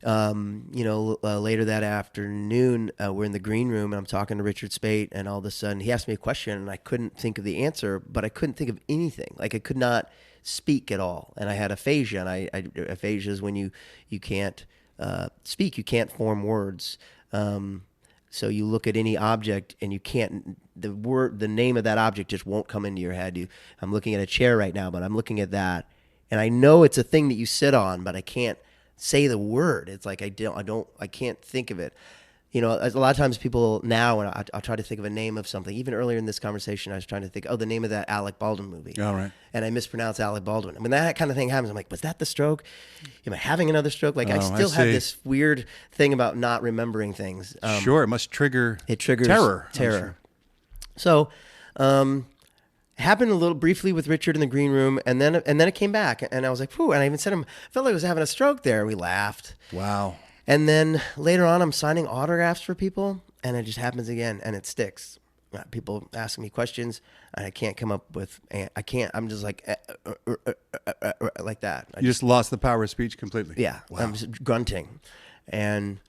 later that afternoon, we're in the green room and I'm talking to Richard Speight, and all of a sudden he asked me a question and I couldn't think of the answer, but I couldn't think of anything. Like I could not speak at all. And I had aphasia, and aphasia is when you can't speak, you can't form words. So you look at any object and you can't, the name of that object just won't come into your head. I'm looking at a chair right now, but I'm looking at that and I know it's a thing that you sit on, but I can't say the word. It's like I can't think of it. A lot of times people now, and I'll try to think of a name of something. Even earlier in this conversation, I was trying to think, the name of that Alec Baldwin movie. All right. And I mispronounced Alec Baldwin. I mean, that kind of thing happens. I'm like, was that the stroke? Am I having another stroke? Like, I still have this weird thing about not remembering things. Sure, it must trigger. It triggers terror. Sure. So, happened a little briefly with Richard in the green room, and then it came back, and I was like, "Whew!" And I even said, felt like I was having a stroke there. We laughed. Wow. And then later on, I'm signing autographs for people, and it just happens again, and it sticks. People asking me questions, and I can't come up with. I can't. I'm just like like that. You just lost the power of speech completely. Yeah. Wow. I'm just grunting, and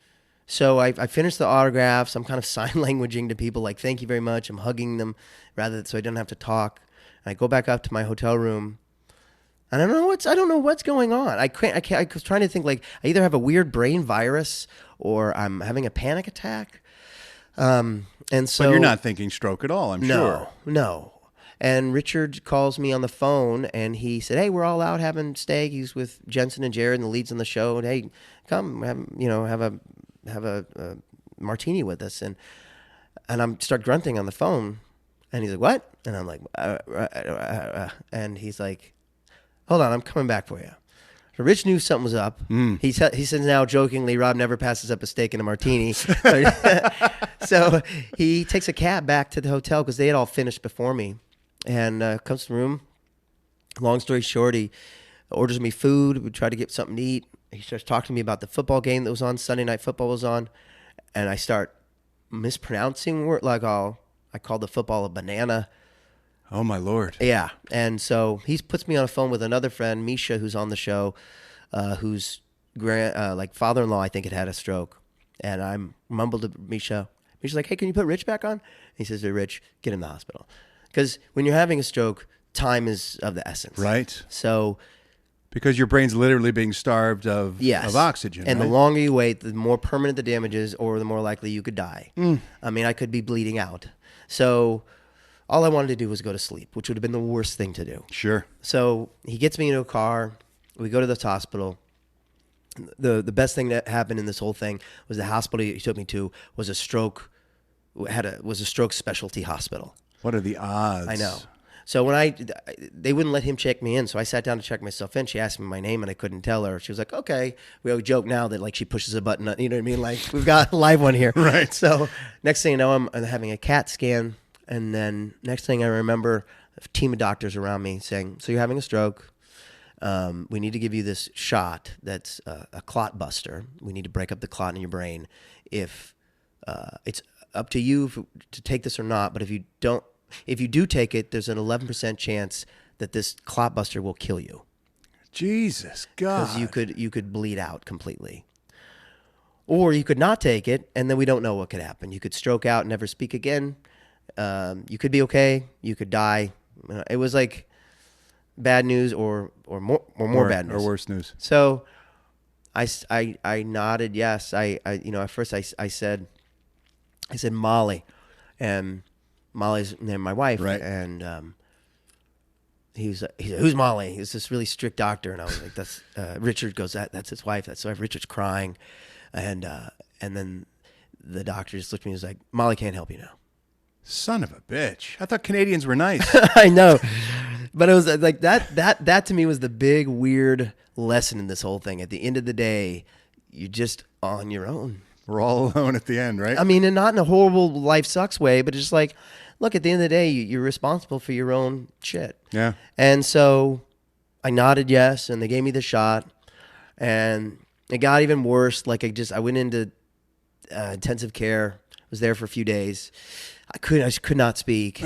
so I finished the autographs. I'm kind of sign languaging to people, like, thank you very much. I'm hugging them so I don't have to talk. And I go back up to my hotel room, and I don't know what's going on. I was trying to think, like, I either have a weird brain virus or I'm having a panic attack. And so, but you're not thinking stroke at all, I'm sure. No. And Richard calls me on the phone, and he said, "Hey, we're all out having steak." He's with Jensen and Jared and the leads on the show. And, "Hey, come have a martini with us." And I'm start grunting on the phone, and he's like, "What?" And I'm like, and he's like, "Hold on, I'm coming back for you." So Rich knew something was up. He says now jokingly, "Rob never passes up a steak and a martini." So he takes a cab back to the hotel because they had all finished before me, and comes to the room. Long story short, he orders me food. We try to get something to eat. He starts talking to me about the football game that was on. Sunday Night Football was on, and I start mispronouncing word, like I called the football a banana. Oh my Lord! Yeah, and so he puts me on a phone with another friend, Misha, who's on the show, whose father-in-law, I think, had a stroke, and I mumbled to Misha. Misha's like, "Hey, can you put Rich back on?" He says to Rich, "Get in the hospital," because when you're having a stroke, time is of the essence. Right. So. Because your brain's literally being starved of oxygen. And right? the longer you wait, the more permanent the damage is, or the more likely you could die. I mean, I could be bleeding out. So all I wanted to do was go to sleep, which would have been the worst thing to do. Sure. So he gets me into a car. We go to the hospital. The best thing that happened in this whole thing was the hospital he took me to was a stroke specialty hospital. What are the odds? I know. So they wouldn't let him check me in, so I sat down to check myself in. She asked me my name, and I couldn't tell her. She was like, "Okay." We always joke now that, like, she pushes a button, you know what I mean? Like, we've got a live one here. Right. So next thing you know, I'm having a CAT scan, and then next thing I remember, a team of doctors around me saying, "So you're having a stroke. We need to give you this shot that's a clot buster. We need to break up the clot in your brain. If it's up to you to take this or not, but if you do take it, there's an 11% chance that this clot buster will kill you." Jesus God. Because you could bleed out completely. Or you could not take it, and then we don't know what could happen. You could stroke out and never speak again. You could be okay. You could die. It was like bad news or more bad news. Or worse news. So I nodded yes. At first I said Molly, and Molly's my wife, right? And he said, "Who's Molly?" He's this really strict doctor, and I was like, "That's Richard." Goes, "That's his wife." That's so Richard's crying. and then the doctor just looked at me and was like, Molly can't help you now. Son of a bitch. I thought Canadians were nice. I know. But it was like that to me was the big weird lesson in this whole thing. At the end of the day, you're just on your own. We're all alone at the end, right? I mean, and not in a horrible life sucks way, but just like, look, at the end of the day, you're responsible for your own shit. Yeah. And so I nodded yes, and they gave me the shot, and it got even worse. Like I went into intensive care, was there for a few days. I could not speak.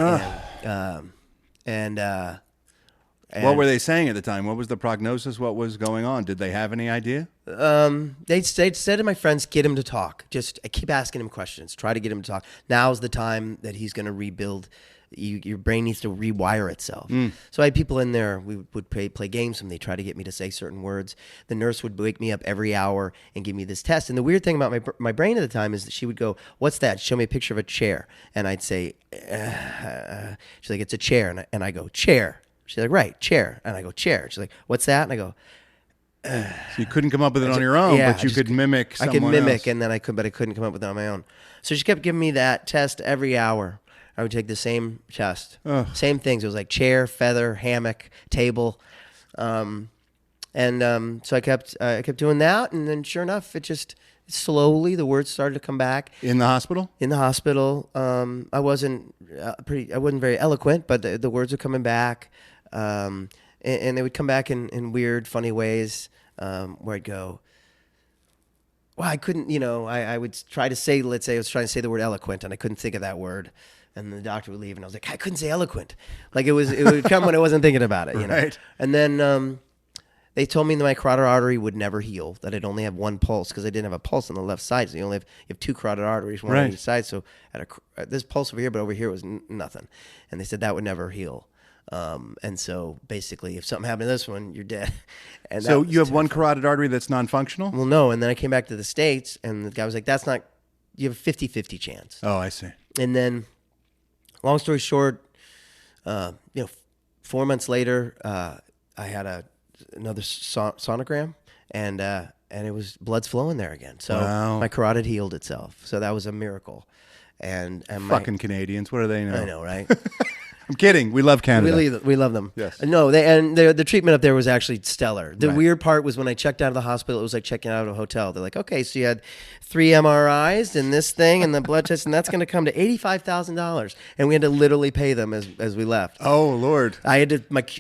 And what were they saying at the time? What was the prognosis? What was going on? Did they have any idea? They said to my friends, get him to talk. Just keep asking him questions. Try to get him to talk. Now's the time that he's going to rebuild. Your brain needs to rewire itself. So I had people in there. We would play games with them. They try to get me to say certain words. The nurse would wake me up every hour and give me this test. And the weird thing about my brain at the time is that she would go, "What's that?" She'd show me a picture of a chair, and I'd say, she's like, "It's a chair," and I go, "Chair." She's like, "Right, chair," and I go, "Chair." She's like, "What's that?" And I go, So you couldn't come up with it on your own, but you could mimic someone else. I could mimic, and then but I couldn't come up with it on my own. So she kept giving me that test every hour. I would take the same test, same things. It was like chair, feather, hammock, table, so I kept doing that, and then sure enough, it just slowly the words started to come back. In the hospital? In the hospital, I wasn't very eloquent, but the words were coming back, and they would come back in weird, funny ways, where I'd go, well, I couldn't, I would try to say, let's say I was trying to say the word eloquent, and I couldn't think of that word. And the doctor would leave, and I was like, I couldn't say eloquent. Like it would come when I wasn't thinking about it, Right. And then they told me that my carotid artery would never heal, that I'd only have one pulse because I didn't have a pulse on the left side. So you have two carotid arteries, one on each side. So at this pulse over here, but over here was nothing. And they said that would never heal. And so basically, if something happened to this one, you're dead. And so you have one carotid artery that's non-functional? Well, no. And then I came back to the States, and the guy was like, you have a 50-50 chance. Oh, I see. And then, long story short, 4 months later, I had another sonogram, and it was blood's flowing there again. So my carotid healed itself. So that was a miracle. And fucking Canadians, what do they know? I know, right? I'm kidding. We love Canada. We love them. Yes. No, the treatment up there was actually stellar. The weird part was when I checked out of the hospital, it was like checking out of a hotel. They're like, okay, so you had 3 MRIs and this thing and the blood test, and that's going to come to $85,000. And we had to literally pay them as we left. Oh, Lord. My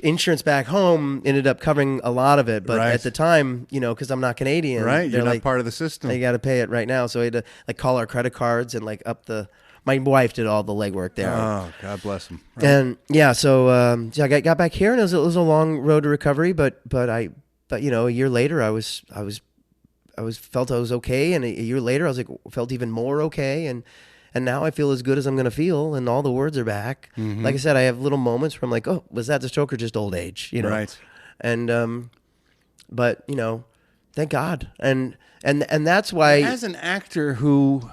insurance back home ended up covering a lot of it, but at the time, because I'm not Canadian. Right, you're not part of the system. They got to pay it right now. So I had to call our credit cards and up the... My wife did all the legwork there. Oh, God bless him. Right. And so I got back here, and it was a long road to recovery. But a year later, I felt I was okay, and a year later, I felt even more okay, and now I feel as good as I'm going to feel, and all the words are back. Mm-hmm. Like I said, I have little moments where I'm like, oh, was that the stroke or just old age? Right. And but thank God, and that's why as an actor who.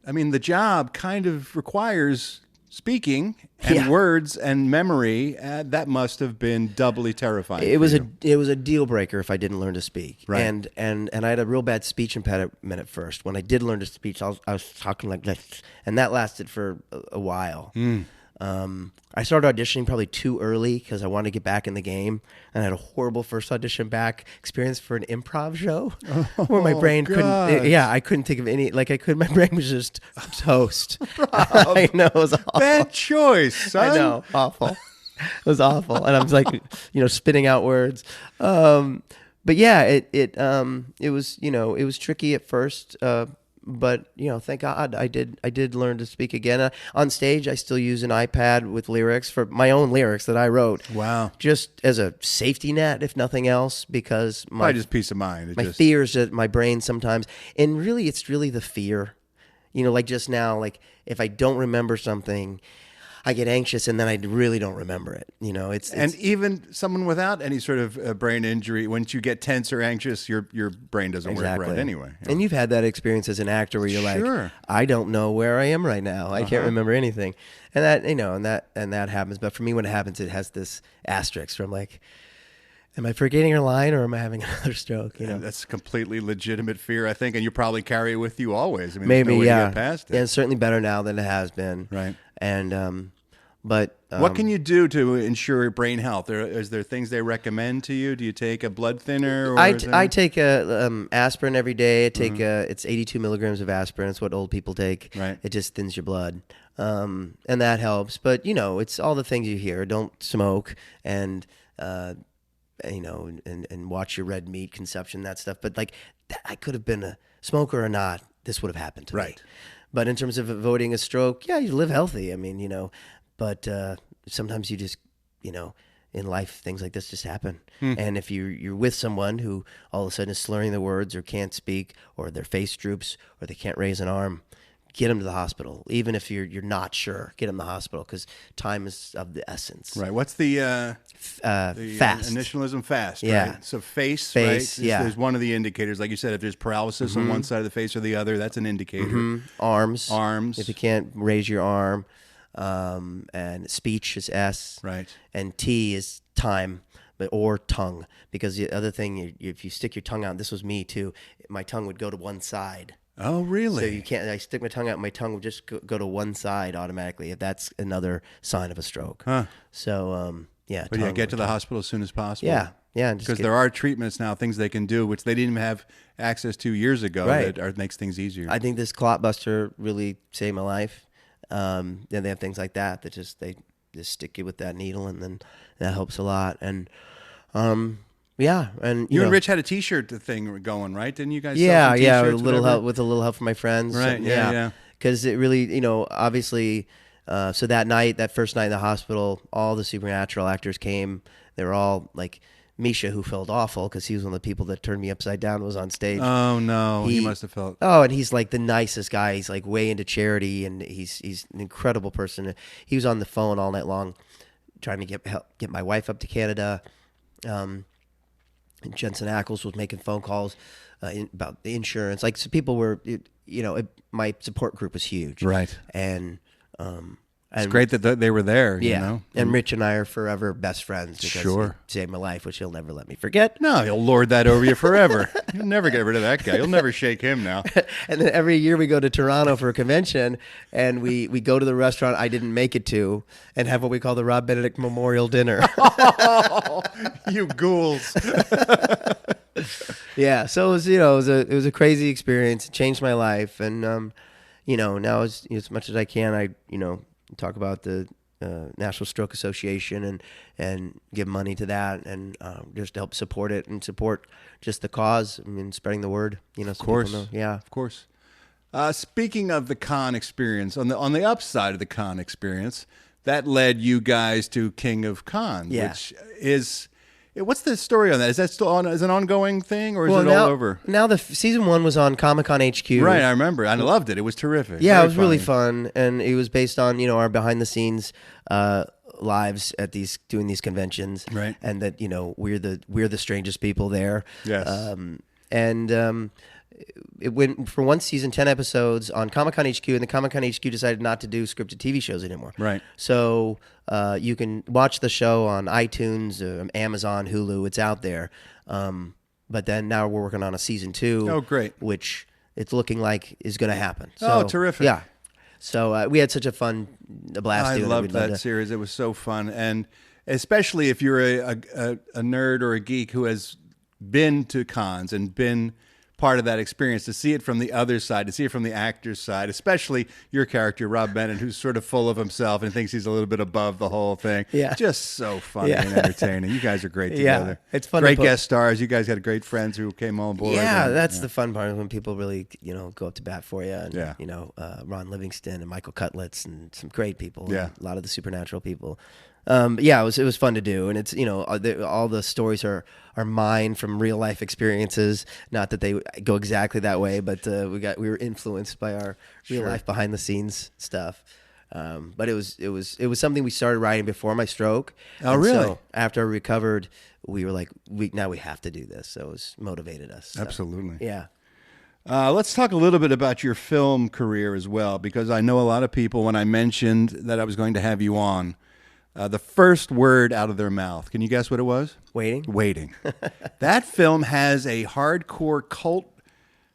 I mean, the job kind of requires speaking and words and memory. That must have been doubly terrifying. It was a deal breaker if I didn't learn to speak. Right. And I had a real bad speech impediment at first. When I did learn to speak, I was talking like this, and that lasted for a while. I started auditioning probably too early because I wanted to get back in the game, and I had a horrible first audition back experience for an improv show where my brain couldn't. I couldn't think of any. My brain was just toast. I know, it was awful. Bad choice, son. I know, awful. It was awful, and I was like, spitting out words. But yeah, it was it was tricky at first. But thank God I did learn to speak again. On stage, I still use an iPad with lyrics for my own lyrics that I wrote. Wow! Just as a safety net, if nothing else, because just peace of mind. Fears at my brain sometimes, and really, it's really the fear. Like just now, if I don't remember something, I get anxious, and then I really don't remember it. It's and even someone without any sort of brain injury, once you get tense or anxious, your brain doesn't work right anyway. Yeah. And you've had that experience as an actor where you're like, I don't know where I am right now. I can't remember anything, and that and that happens. But for me, when it happens, it has this asterisk where I'm like, am I forgetting her line or am I having another stroke? You know, That's a completely legitimate fear, I think, and you probably carry it with you always. I mean, maybe, there's no way yeah. to get past it. Yeah, it's certainly better now than it has been. Right. And, but What can you do to ensure brain health? Is there things they recommend to you? Do you take a blood thinner? Or I take aspirin every day. I take it's 82 milligrams of aspirin. It's what old people take. Right. It just thins your blood, and that helps. But you know, it's all the things you hear. Don't smoke, and you know, and watch your red meat consumption, that stuff. But like, I could have been a smoker or not. This would have happened to me. Right. But in terms of avoiding a stroke, yeah, you live healthy. I mean, you know, but sometimes you just, you know, in life, things like this just happen. And if you're with someone who all of a sudden is slurring their words or can't speak or their face droops or they can't raise an arm, get them to the hospital. Even if you're not sure, get them to the hospital because time is of the essence. Right. What's the Fast. initialism? Fast. Yeah. Right? So face. Face, Right? yeah. There's one of the indicators. Like you said, if there's paralysis on one side of the face or the other, that's an indicator. Arms. Arms. If you can't raise your arm. And speech is S. Right. And T is time, or tongue. Because the other thing, if you stick your tongue out, this was me too, my tongue would go to one side. Oh, really? So you can't, I stick my tongue out, my tongue would just go to one side automatically. If that's another sign of a stroke. Huh. So, yeah. But yeah, get to the hospital as soon as possible. Yeah. Yeah. Because there are treatments now, things they can do, which they didn't even have access to years ago. Right. That makes things easier. I think this clot buster really saved my life. And they have things like that they just stick you with that needle, and then that helps a lot. And yeah, and you know, and Rich had a T-shirt thing going, right? Didn't you guys? Yeah, sell some yeah, T-shirts, with a little whatever? help, with a little help from my friends. Right, yeah. Because it really, you know, obviously, so that first night in the hospital, all the Supernatural actors came. They were all like. Misha, who felt awful because he was one of the people that turned me upside down, was on stage. Oh no, he must have felt. Oh, and he's like the nicest guy. He's like way into charity, and he's an incredible person. He was on the phone all night long, trying to get my wife up to Canada. And Jensen Ackles was making phone calls about the insurance. Like, so people were, my support group was huge, Right. And It's great that they were there. yeah, You know? and Rich and I are forever best friends because Sure. he saved my life, which he'll never let me forget. No, he'll lord that over you forever. You'll never get rid of that guy. You'll never shake him now. And then every year we go to Toronto for a convention, and we go to the restaurant I didn't make it to, and have what we call the Rob Benedict Memorial Dinner. Oh, you ghouls. Yeah, so it was a crazy experience. It changed my life, and now as much as I can, I talk about the National Stroke Association and give money to that, and just to help support it and support just the cause. I mean, spreading the word. Of course. Yeah, Of course. Speaking of the con experience, on the upside of the con experience, that led you guys to King of Con, Yeah. which is. What's the story on that? Is that still on? Is it an ongoing thing, or is it now, all over? Now the season 1 was on Comic-Con HQ. Right, I remember. I loved it. It was terrific. Yeah, Very it was really funny. fun, and it was based on our behind the scenes lives at doing these conventions, Right. And that we're the strangest people there. Yes. It went for one season, 10 episodes on Comic-Con HQ, and the Comic-Con HQ decided not to do scripted TV shows anymore. Right. So you can watch the show on iTunes, Amazon, Hulu. It's out there. But then now we're working on a season 2. Oh, great. Which it's looking like is going to happen. Oh, So, terrific. Yeah. So we had such a blast I doing it. loved We'd love that to- series. It was so fun, and especially if you're a nerd or a geek who has been to cons and been part of that experience, to see it from the other side, to see it from the actor's side, especially your character Rob Bennett, who's sort of full of himself and thinks he's a little bit above the whole thing. Yeah. Just so funny Yeah. and entertaining. You guys are great Yeah, together. it's fun to Great put- guest stars. You guys had great friends who came on board. Yeah, and- that's the fun part when people really, go up to bat for you. And, Yeah. Ron Livingston and Michael Cutlitz and some great people. Yeah. And a lot of the Supernatural people. Yeah, it was fun to do, and it's all the stories are mine from real life experiences. Not that they go exactly that way, but we were influenced by our real life behind the scenes stuff. But it was something we started writing before my stroke. Oh, And really? So after I recovered, we were like, now we have to do this. So it motivated us. So, Absolutely. yeah. Let's talk a little bit about your film career as well, because I know a lot of people, when I mentioned that I was going to have you on, the first word out of their mouth. Can you guess what it was? Waiting. Waiting. That film has a hardcore cult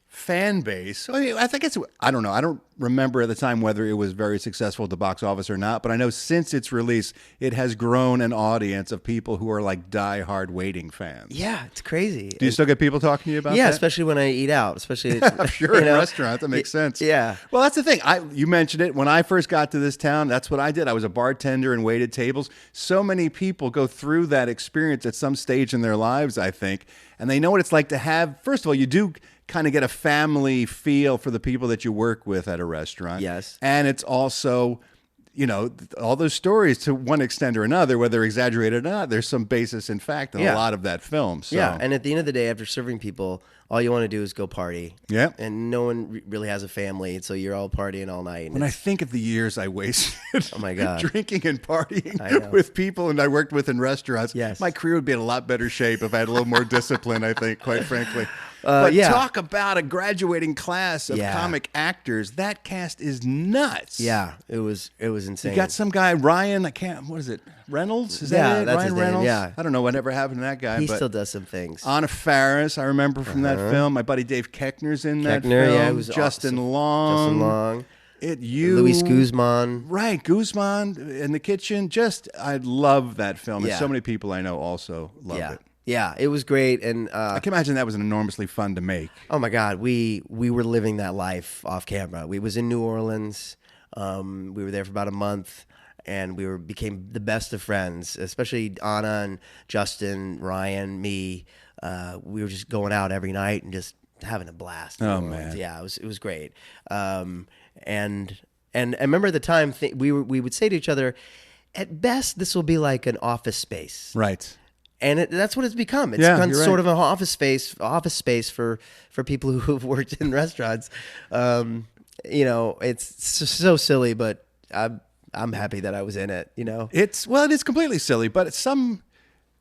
fan base. I think I don't know. I don't remember at the time whether it was very successful at the box office or not, but I know since its release, it has grown an audience of people who are like die-hard Waiting fans. Yeah, it's crazy. Do you still get people talking to you about yeah, that? especially when I eat out, especially I'm sure in restaurants, that makes sense. Yeah. Well, that's the thing. You mentioned it. When I first got to this town, that's what I did. I was a bartender and waited tables. So many people go through that experience at some stage in their lives, I think, and they know what it's like to have, first of all, you do kind of get a family feel for the people that you work with at a restaurant. Yes. And it's also, all those stories to one extent or another, whether exaggerated or not, there's some basis in fact in a lot of that film. So. Yeah, and at the end of the day, after serving people, all you want to do is go party. Yeah. And no one really has a family, so you're all partying all night. When I think of the years I wasted oh my God. drinking and partying with people and I worked with in restaurants, yes. my career would be in a lot better shape if I had a little more discipline, I think, quite frankly. But talk about a graduating class of comic actors. That cast is nuts. Yeah, it was insane. You got some guy, Ryan, what is it, Reynolds? Is that it? That's Ryan his Reynolds? name, yeah. I don't know whatever happened to that guy. He but still does some things. Anna Faris, I remember from that film. My buddy Dave Keckner's in that film. Yeah, it was Justin awesome. Long. Justin Long. Luis Guzman. Right, Guzman in the kitchen. I love that film. And so many people I know also love it. Yeah, it was great, and I can imagine that was enormously fun to make. Oh my God, we were living that life off camera. We was in New Orleans. We were there for about a month, and we became the best of friends. Especially Anna and Justin, Ryan, me. We were just going out every night and just having a blast. Oh man, yeah, it was great. And I remember at the time we would say to each other, at best this will be like an office space, right? And that's what it's become. It's become sort of an office space for people who've worked in restaurants. It's so silly, but I'm happy that I was in it. It is completely silly, but some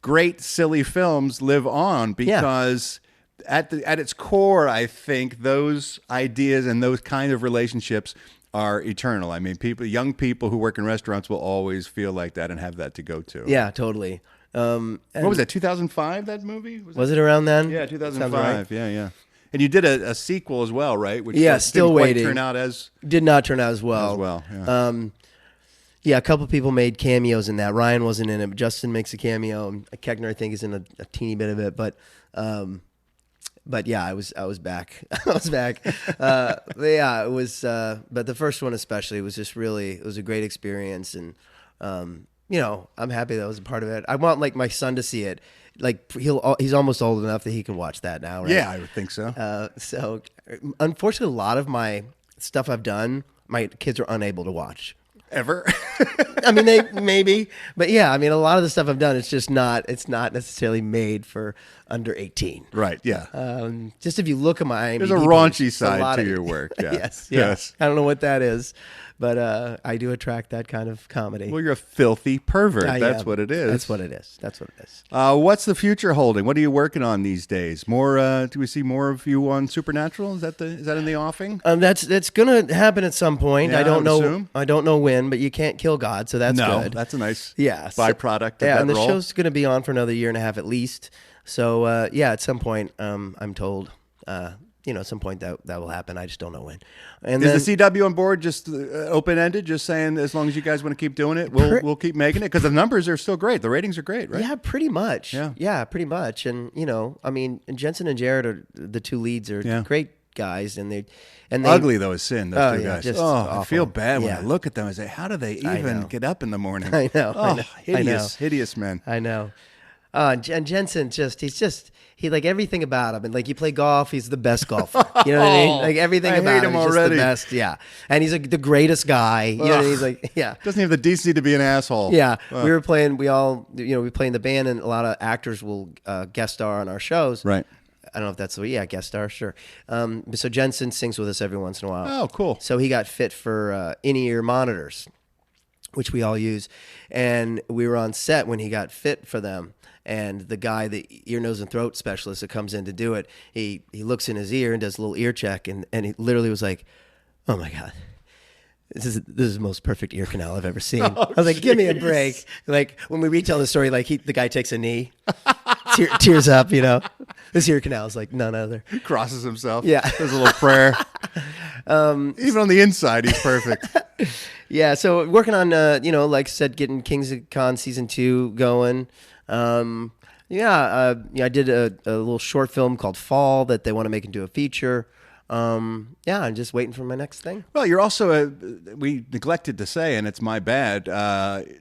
great silly films live on because at its core, I think those ideas and those kind of relationships are eternal. I mean, young people who work in restaurants will always feel like that and have that to go to. Yeah, totally. What was that, 2005, that movie? Was it around then? Yeah, 2005. Right. Yeah. And you did a sequel as well, right? Which still didn't waiting. Did not turn out as well. Yeah. A couple people made cameos in that. Ryan wasn't in it, but Justin makes a cameo. Keckner, I think, is in a teeny bit of it. But yeah, I was back. I was back. It was. But the first one especially was just really. It was a great experience, and I'm happy that I was a part of it. I want my son to see it. Like he's almost old enough that he can watch that now, right? Yeah, I would think so. So unfortunately, a lot of my stuff I've done, my kids are unable to watch. Ever? I mean, they maybe, but yeah, I mean, a lot of the stuff I've done, it's not necessarily made for under 18. Right. Yeah. Just if you look at my IMDb, there's a raunchy side to your work. Yeah. yes. I don't know what that is, but I do attract that kind of comedy. Well, you're a filthy pervert. That's what it is. That's what it is. What's the future holding? What are you working on these days? More? Do we see more of you on Supernatural? Is that in the offing? That's gonna happen at some point. Yeah, I don't know. Assume. I don't know when, but you can't kill God, so that's good. That's a nice Of byproduct. that and the role. show's gonna be on for another year and a half at least. So at some point, I'm told. At some point that will happen. I just don't know when. And is the CW on board just open-ended, just saying as long as you guys want to keep doing it, we'll keep making it? Because the numbers are still great. The ratings are great, right? Yeah, pretty much. Yeah, pretty much. And, I mean, Jensen and Jared are the two leads are great guys. And they ugly, though, as sin, those two guys. Just I feel bad when I look at them and say, how do they even get up in the morning? I know. Hideous men. I know. And Jensen he like everything about him, and like you play golf, he's the best golfer. You know what I mean? Like everything about him is just the best. Yeah, and he's like the greatest guy. You know, he's like doesn't have the decency to be an asshole. Yeah, we were playing. We play in the band, and a lot of actors will guest star on our shows. Right. I don't know if that's guest star, sure. So Jensen sings with us every once in a while. Oh, cool. So he got fit for in-ear monitors, which we all use, and we were on set when he got fit for them. And the guy, the ear, nose, and throat specialist that comes in to do it, he looks in his ear and does a little ear check, and he literally was like, "Oh my God, this is the most perfect ear canal I've ever seen. I was like, give me a break. Like when we retell the story, like the guy takes a knee, tears up, This ear canal is like none other. Crosses himself. Yeah. Does a little prayer. Even on the inside, he's perfect. Yeah. So working on, like I said, getting Kings of Con season 2 going. I did a little short film called Fall that they want to make into a feature. I'm just waiting for my next thing. Well, you're also we neglected to say, and it's my bad,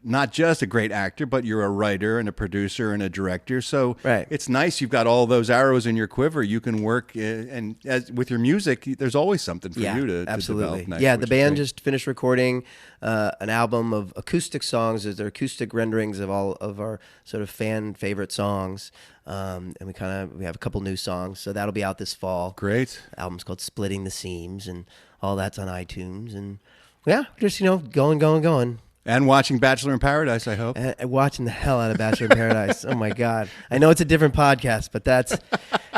not just a great actor, but you're a writer and a producer and a director. So Right. It's nice you've got all those arrows in your quiver. You can work, and with your music, there's always something for you to absolutely. develop next, Yeah, which the is band great. just finished recording an album of acoustic songs. They're acoustic renderings of all of our sort of fan favorite songs. And we have a couple new songs, so that'll be out this fall. Great. The album's called Splitting the Seams, and all that's on iTunes. And just going. And watching Bachelor in Paradise, I hope. Watching the hell out of Bachelor in Paradise. Oh my God! I know it's a different podcast, but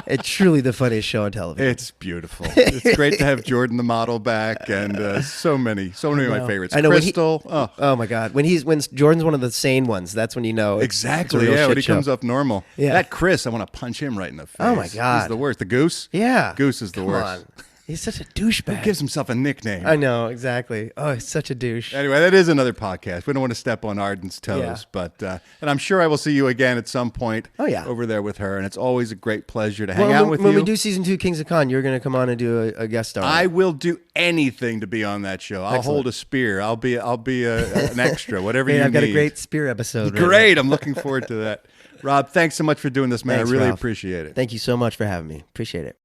it's truly the funniest show on television. It's beautiful. It's great to have Jordan the model back, and so many of my favorites. I know Crystal. Oh my God! When Jordan's one of the sane ones, that's when you know Exactly. it's a real Yeah, when shit he show. comes up normal. Yeah. That Chris, I want to punch him right in the face. Oh, my God. He's the worst. The Goose. Yeah, Goose is the Come worst. on. He's such a douchebag. Gives himself a nickname. I know exactly. Oh, he's such a douche. Anyway, that is another podcast. We don't want to step on Arden's toes, Yeah. but and I'm sure I will see you again at some point. Oh, yeah. Over there with her, and it's always a great pleasure to hang Well, out with when you. we do season 2 Kings of Con, you're going to come on and do a guest star. I will do anything to be on that show. I'll Excellent. hold a spear. I'll be an extra. Whatever Hey, you I've need. got a great spear episode. right Great. now. I'm looking forward to that. Rob, thanks so much for doing this, man. Thanks, I really Ralph. appreciate it. Thank you so much for having me. Appreciate it.